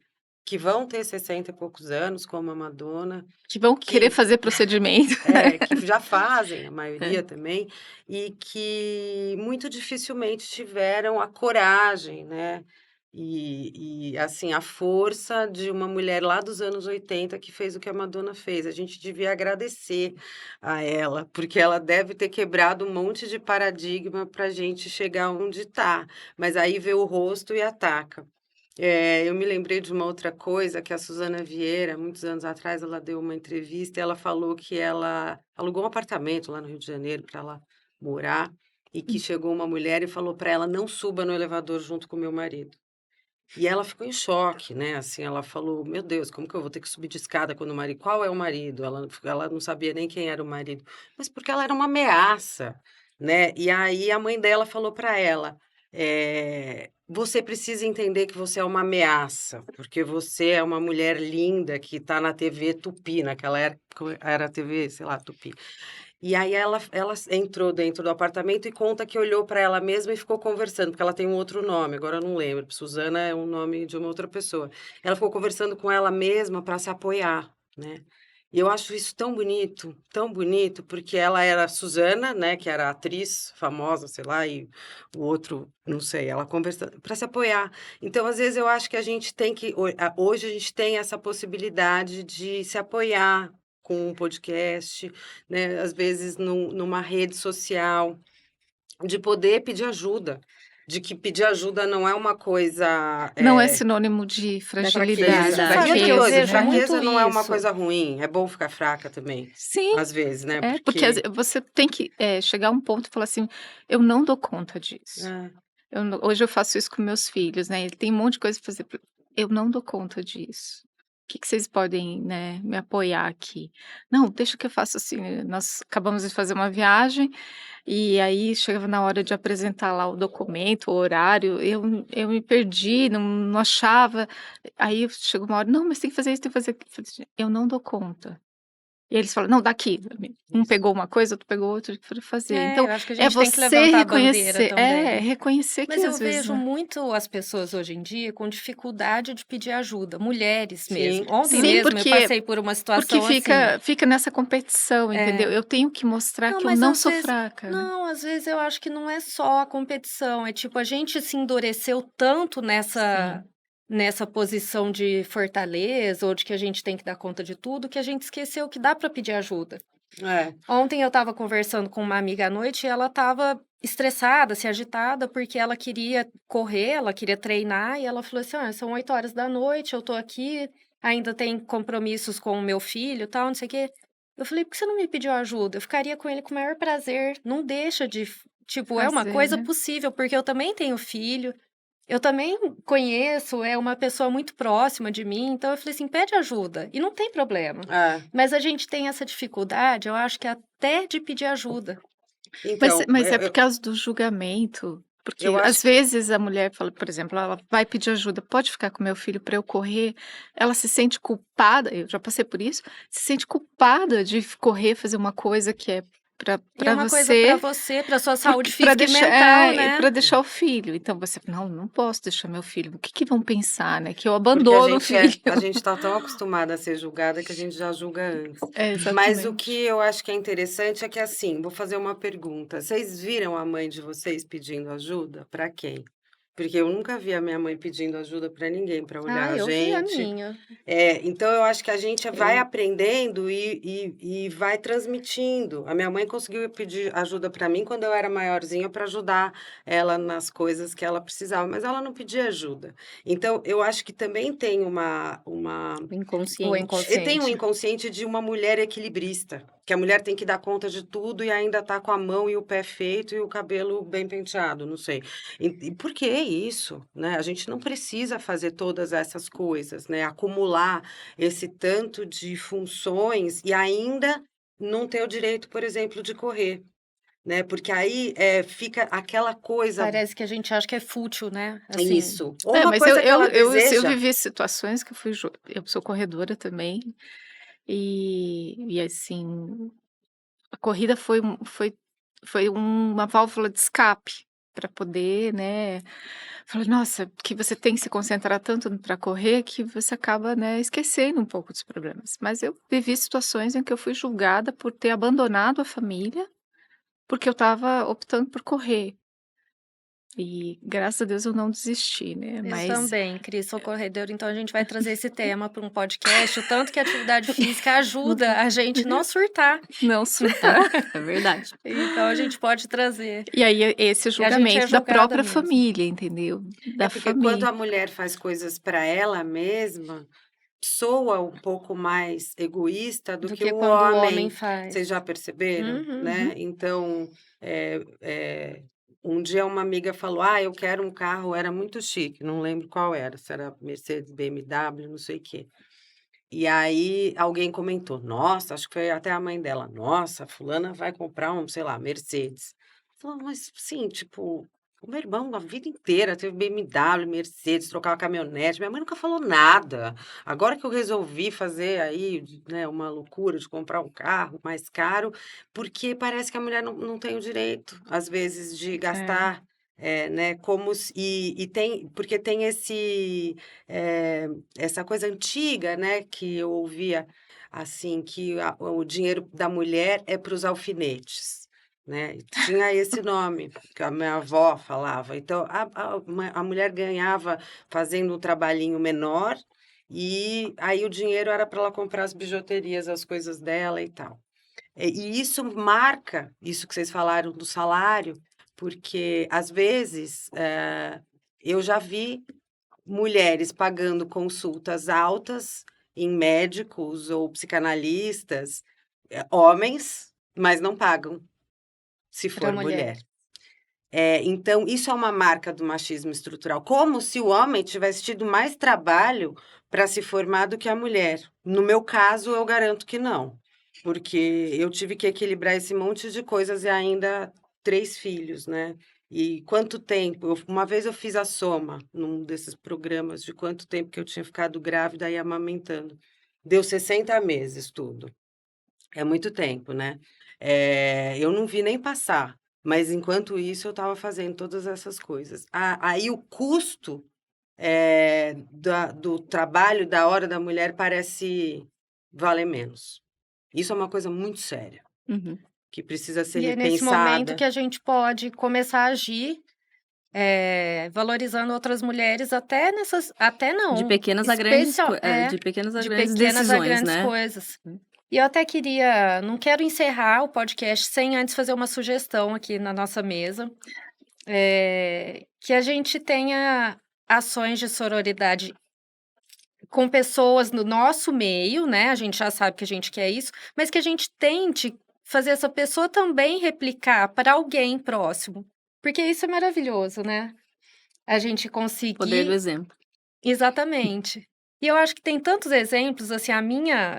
vão ter 60 e poucos anos, como a Madonna,
Que vão querer
que
fazer procedimento.
que já fazem, a
É.
maioria também, e que muito dificilmente tiveram a coragem, né, assim, a força de uma mulher lá dos anos 80 que fez o que a Madonna fez. A gente devia agradecer a ela, porque ela deve ter quebrado um monte de paradigma para a gente chegar onde está, mas aí vê o rosto e ataca. Eu me lembrei de uma outra coisa, que a Suzana Vieira, muitos anos atrás, ela deu uma entrevista e ela falou que ela alugou um apartamento lá no Rio de Janeiro para ela morar, e que chegou uma mulher e falou para ela: "Não suba no elevador junto com meu marido". E ela ficou em choque, né, assim, ela falou: "Meu Deus, como que eu vou ter que subir de escada quando o marido, qual é o marido?". Ela não sabia nem quem era o marido, mas porque ela era uma ameaça, né. E aí a mãe dela falou para ela, "Você precisa entender que você é uma ameaça, porque você é uma mulher linda que está na TV Tupi", naquela época era a TV, sei lá, Tupi. E aí ela entrou dentro do apartamento e conta que olhou para ela mesma e ficou conversando, porque ela tem um outro nome, agora eu não lembro, Suzana é um nome de uma outra pessoa. Ela ficou conversando com ela mesma para se apoiar, né. E eu acho isso tão bonito, porque ela era Suzana, né, que era atriz famosa, sei lá, e o outro, não sei, ela conversando para se apoiar. Então, às vezes, eu acho que a gente tem que hoje a gente tem essa possibilidade de se apoiar com um podcast, né, às vezes numa rede social, de poder pedir ajuda, de que pedir ajuda não é uma coisa,
Não é sinônimo de
Da
fragilidade,
fraqueza. E
fragilidade.
Sabe que
outra
eu
coisa,
fraqueza,
vejo
né.
fraqueza
muito
não é uma
isso?
coisa ruim, é bom ficar fraca também,
Sim,
às vezes, né,
porque
porque
você tem que, chegar a um ponto e falar assim: "Eu não dou conta disso".
é,
Hoje eu faço isso com meus filhos, né, ele tem um monte de coisa pra fazer, eu não dou conta disso. que vocês podem, né, me apoiar aqui? Não, deixa que eu faço assim, nós acabamos de fazer uma viagem, e aí chegava na hora de apresentar lá o documento, o horário, eu me perdi, não achava, aí chegou uma hora: "Não, mas tem que fazer isso, tem que fazer aquilo", eu falei assim: "Eu não dou conta". E eles falam: "Não, daqui". Um
Isso.
pegou uma coisa, outro pegou outra para fazer. Então,
Eu acho que a
é
gente tem que
você
levantar a bandeira
reconhecer
também.
reconhecer que
Mas eu
às vezes,
vejo
né.
muito as pessoas hoje em dia com dificuldade de pedir ajuda, mulheres mesmo.
Sim,
Ontem
Sim,
sim.
mesmo eu
porque
passei por uma
porque
situação assim.
fica nessa competição, entendeu.
É.
Eu tenho que mostrar
Não,
que eu
mas
não
às
sou
vezes
fraca, né.
não, às vezes eu acho que não é só a competição, é tipo, a gente se endureceu tanto
Sim,
nessa posição de fortaleza ou de que a gente tem que dar conta de tudo, que a gente esqueceu que dá para pedir ajuda.
É.
Ontem eu estava conversando com uma amiga à noite e ela estava estressada, se agitada, porque ela queria correr, ela queria treinar, e ela falou assim: "Olha, são 8 horas da noite, eu tô aqui, ainda tem compromissos com o meu filho, tal, não sei o quê". Eu falei: "Por que você não me pediu ajuda? Eu ficaria com ele com o maior prazer". Não deixa de tipo, é uma
fazer,
coisa
né.
possível, porque eu também tenho filho, eu também conheço, é uma pessoa muito próxima de mim, então eu falei assim: "Pede ajuda", e não tem problema.
É.
Mas a gente tem essa dificuldade, eu acho que até de pedir ajuda.
Então,
Mas é por causa do julgamento,
eu
porque
acho
às
que
vezes a mulher fala, por exemplo, ela vai pedir ajuda: "Pode ficar com meu filho para eu correr?". Ela se sente culpada, eu já passei por isso, se sente culpada de correr, fazer uma coisa que é
E é
para
uma coisa pra
você.
você, pra sua
Porque
saúde
para
física e
deixar
mental, né.
para deixar o filho, então você: "Não, não posso deixar meu filho, o que que vão pensar, né, que eu
porque
abandono o filho".
a gente tá tão acostumada a ser julgada que a gente já julga antes.
É,
Mas o que
exatamente.
eu acho que é interessante é que, assim, vou fazer uma pergunta: vocês viram a mãe de vocês pedindo ajuda? Para quem? Porque eu nunca vi a minha mãe pedindo ajuda para ninguém, para olhar
Ah,
a
eu vi a
gente.
minha.
Então eu acho que a gente vai
Eu
aprendendo e vai transmitindo. A minha mãe conseguiu pedir ajuda para mim quando eu era maiorzinha para ajudar ela nas coisas que ela precisava, mas ela não pedia ajuda. Então eu acho que também tem uma
O
O
inconsciente.
tem um
inconsciente.
inconsciente de uma mulher equilibrista, que a mulher tem que dar conta de tudo e ainda tá com a mão e o pé feito e o cabelo bem penteado, não sei. E por que isso, né? A gente não precisa fazer todas essas coisas, né? Acumular esse tanto de funções e ainda não ter o direito, por exemplo, de correr, né? Porque aí, fica aquela coisa
Parece que a gente acha que é fútil, né, assim.
isso, ou
é,
uma
mas
coisa que ela
eu
deseja.
vivi situações que eu sou corredora também, e assim, a corrida foi uma válvula de escape para poder, né, falei: "Nossa", que você tem que se concentrar tanto para correr que você acaba, né, esquecendo um pouco dos problemas. Mas eu vivi situações em que eu fui julgada por ter abandonado a família, porque eu estava optando por correr. E graças a Deus eu não desisti, né,
Eu
mas
também, Cris, sou corredora, então a gente vai trazer esse tema para um podcast, o tanto que a atividade física ajuda a gente não surtar,
não surtar.
É verdade.
então a gente pode trazer.
E aí esse
E a gente é
julgamento da
julgada
própria
mesmo.
família, entendeu?
É
Da
porque quando
família.
a mulher faz coisas para ela mesma, soa um pouco mais egoísta do
Do
que
que
o
quando o homem
homem.
faz.
Vocês já perceberam,
Uhum.
né? Então, um dia uma amiga falou: "Ah, eu quero um carro", era muito chique, não lembro qual era, se era Mercedes, BMW, não sei o quê. E aí alguém comentou: "Nossa", acho que foi até a mãe dela: "Nossa, fulana vai comprar um, sei lá, Mercedes". Falou: "Mas sim, tipo, o meu irmão a vida inteira teve BMW, Mercedes, trocava caminhonete, minha mãe nunca falou nada. Agora que eu resolvi fazer aí, né, uma loucura de comprar um carro mais caro, porque parece que a mulher não tem o direito, às vezes, de
É,
gastar, né, como se e tem porque tem eh, essa coisa antiga, né, que eu ouvia, assim, que o dinheiro da mulher é para os alfinetes, né, tinha esse nome que a minha avó falava. Então a mulher ganhava fazendo um trabalhinho menor, e aí o dinheiro era para ela comprar as bijuterias, as coisas dela e tal. E isso marca, isso que vocês falaram do salário, porque às vezes, eu já vi mulheres pagando consultas altas em médicos ou psicanalistas, homens, mas não pagam, se
Pra
for
mulher.
mulher. Então isso é uma marca do machismo estrutural, como se o homem tivesse tido mais trabalho para se formar do que a mulher. No meu caso, eu garanto que não, porque eu tive que equilibrar esse monte de coisas e ainda 3 filhos, né. E quanto tempo uma vez eu fiz a soma num desses programas de quanto tempo que eu tinha ficado grávida e amamentando. Deu 60 meses tudo. É muito tempo, né. Eu não vi nem passar, mas enquanto isso eu estava fazendo todas essas coisas. Aí o custo, da do trabalho, da hora da mulher parece valer menos. Isso é uma coisa muito séria,
Uhum.
que precisa ser
E é nesse momento
repensada.
que a gente pode começar a agir, valorizando outras mulheres até
De
não,
pequenas a grandes
é,
de pequenas a
de
grandes
pequenas a
decisões,
grandes
né.
coisas. E eu até queria não quero encerrar o podcast sem antes fazer uma sugestão aqui na nossa mesa, que a gente tenha ações de sororidade com pessoas no nosso meio, né, a gente já sabe que a gente quer isso, mas que a gente tente fazer essa pessoa também replicar para alguém próximo, porque isso é maravilhoso, né, a gente
Poder do
conseguir
exemplo.
exatamente. E eu acho que tem tantos exemplos, assim,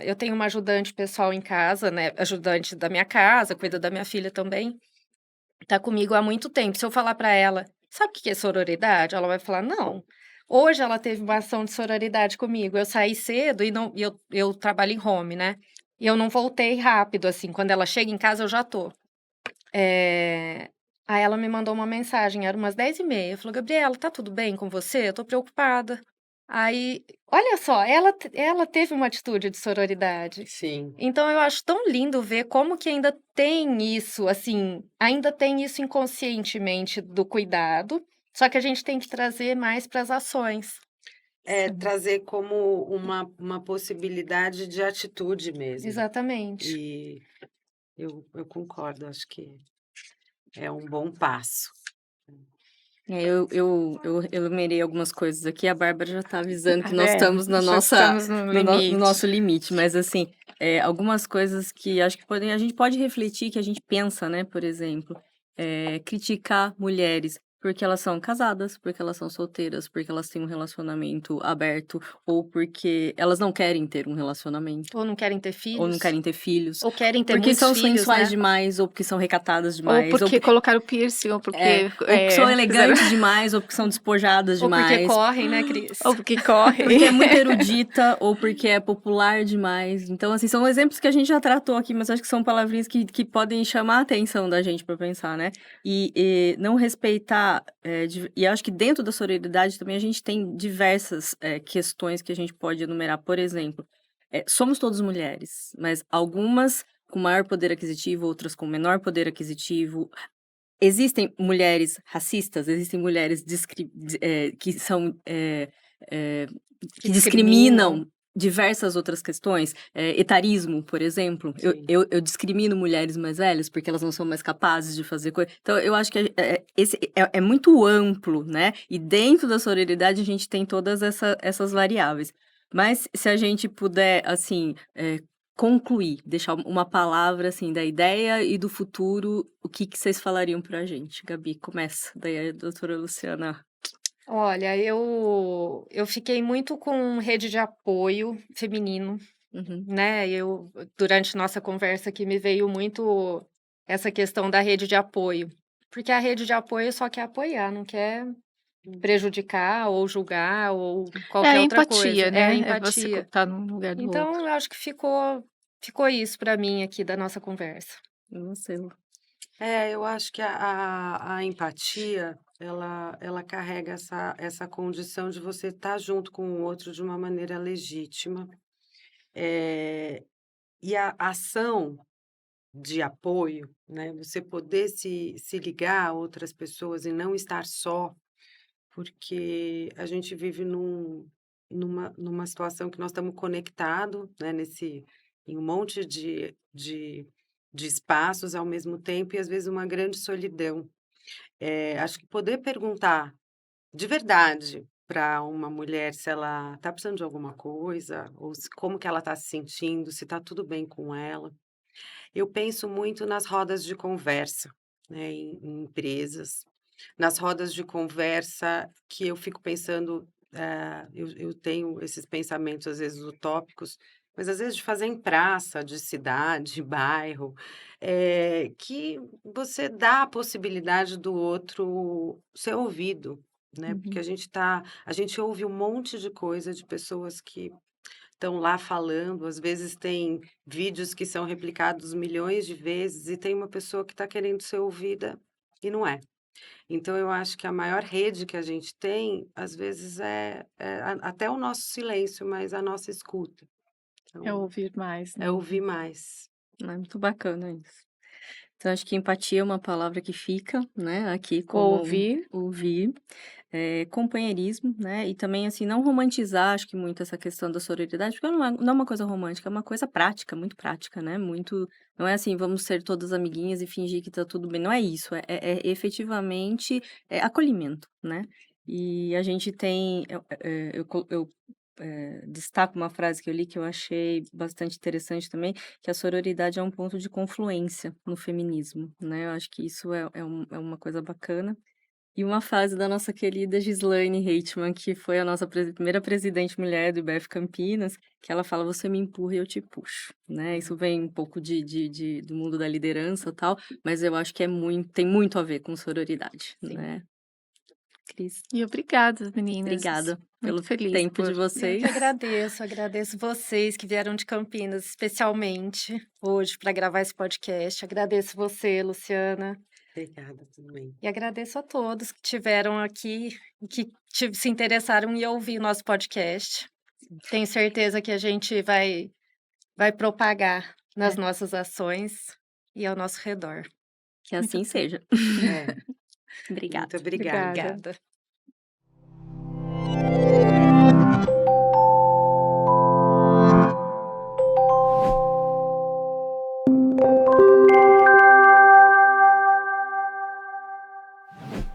eu tenho uma ajudante pessoal em casa, né, ajudante da minha casa, cuida da minha filha também, tá comigo há muito tempo. Se eu falar para ela: "Sabe o que que é sororidade?", ela vai falar: "Não". Hoje ela teve uma ação de sororidade comigo. Eu saí cedo e não e eu trabalho em home, né, e eu não voltei rápido, assim, quando ela chega em casa eu já tô. Eh, Aí ela me mandou uma mensagem, era umas 10h30, falou: "Gabriela, tá tudo bem com você? Eu tô preocupada". Aí, olha só, ela teve uma atitude de sororidade.
Sim.
Então eu acho tão lindo ver como que ainda tem isso, assim, ainda tem isso inconscientemente do cuidado, só que a gente tem que trazer mais para as ações.
É,
Sim.
trazer como uma possibilidade de atitude mesmo.
Exatamente.
E eu concordo, acho que é um bom passo.
Eu enumerei algumas coisas aqui, a Bárbara já tá avisando que nós
É,
estamos na
já
nossa
estamos no
no
limite.
nosso limite, mas assim, algumas coisas que acho que a gente pode refletir, que a gente pensa, né, por exemplo, criticar mulheres porque elas são casadas, porque elas são solteiras, porque elas têm um relacionamento aberto, ou porque elas não querem ter um relacionamento,
Ou não querem ter
ou não
filhos,
querem ter filhos,
ou querem ter
porque
muitos
são
filhos,
sensuais
né.
demais, ou porque são recatadas
Ou
demais,
porque colocaram piercing, ou porque,
ou porque são
fizeram
elegantes demais, ou porque são despojadas
Ou porque
demais,
correm, né, Cris?
ou porque correm.
porque é muito erudita, ou porque é popular demais. Então, assim, são exemplos que a gente já tratou aqui, mas acho que são palavrinhas que podem chamar a atenção da gente para pensar, né? E não respeitar. E acho que dentro da sororidade também a gente tem diversas questões que a gente pode enumerar. Por exemplo, somos todas mulheres, mas algumas com maior poder aquisitivo, outras com menor poder aquisitivo. Existem mulheres racistas, existem mulheres que são,
Que
que
discriminam.
discriminam diversas outras questões, etarismo, por exemplo. Eu
Sim.
eu eu discrimino mulheres mais velhas, porque elas não são mais capazes de fazer coisa. Então eu acho que esse é muito amplo, né, e dentro da sororidade a gente tem todas essas variáveis. Mas se a gente puder, assim, concluir, deixar uma palavra, assim, da ideia e do futuro, o que que vocês falariam pra gente? Gabi, começa, daí a doutora Luciana.
Olha, eu fiquei muito com rede de apoio feminino,
Uhum.
né, durante nossa conversa aqui me veio muito essa questão da rede de apoio, porque a rede de apoio só quer apoiar, não quer prejudicar ou julgar ou
É a
qualquer outra coisa,
empatia,
é a
né, é você
empatia.
estar no lugar do outro.
Então eu acho que ficou isso para mim aqui da nossa conversa.
E você, Lu?
Eu acho que a empatia, ela carrega essa condição de você estar junto com o outro de uma maneira legítima. E a ação de apoio, né, você poder se ligar a outras pessoas e não estar só, porque a gente vive numa situação que nós estamos conectados, né, em um monte de espaços ao mesmo tempo e às vezes uma grande solidão. Acho que poder perguntar de verdade para uma mulher se ela está precisando de alguma coisa, ou como que ela está se sentindo, se está tudo bem com ela. Eu penso muito nas rodas de conversa, né, em empresas, nas rodas de conversa que eu fico pensando eu tenho esses pensamentos, às vezes, utópicos, mas às vezes de fazer em praça, de cidade, bairro, que você dá a possibilidade do outro ser ouvido, né, porque
Uhum.
a gente ouve um monte de coisa de pessoas que estão lá falando, às vezes tem vídeos que são replicados milhões de vezes e tem uma pessoa que está querendo ser ouvida e não é. Então eu acho que a maior rede que a gente tem, às vezes, até o nosso silêncio, mas a nossa escuta.
É
Então,
ouvir mais,
é
né.
ouvir mais.
É muito bacana isso. Então, acho que empatia é uma palavra que fica, né, aqui como
Ouvir.
ouvir, companheirismo, né, e também, assim, não romantizar, acho que muito essa questão da sororidade, porque não é uma coisa romântica, é uma coisa prática, muito prática, né, muito não é assim, vamos ser todas amiguinhas e fingir que tá tudo bem, não é isso, é efetivamente, acolhimento, né. E a gente tem destaco uma frase que eu li que eu achei bastante interessante também, que a sororidade é um ponto de confluência no feminismo, né, eu acho que isso é uma coisa bacana. E uma frase da nossa querida Ghislaine Heitzmann, que foi a nossa primeira presidente mulher do IBF Campinas, que ela fala: "Você me empurra e eu te puxo", né, isso vem um pouco do mundo da liderança, tal, mas eu acho que tem muito a ver com sororidade,
Sim.
né. Cris,
E obrigada, meninas.
obrigada
Muito
pelo
feliz
tempo de
por
Eu que
vocês.
agradeço vocês que vieram de Campinas, especialmente hoje para gravar esse podcast. Agradeço você, Luciana,
Obrigada também.
e agradeço a todos que estiveram aqui e que se interessaram em ouvir nosso podcast. Tenho certeza que a gente vai propagar nas
É.
nossas ações e ao nosso redor.
Que
Muito
assim
bem.
seja.
É,
Obrigada.
muito obrigada.
Obrigada.
Obrigada.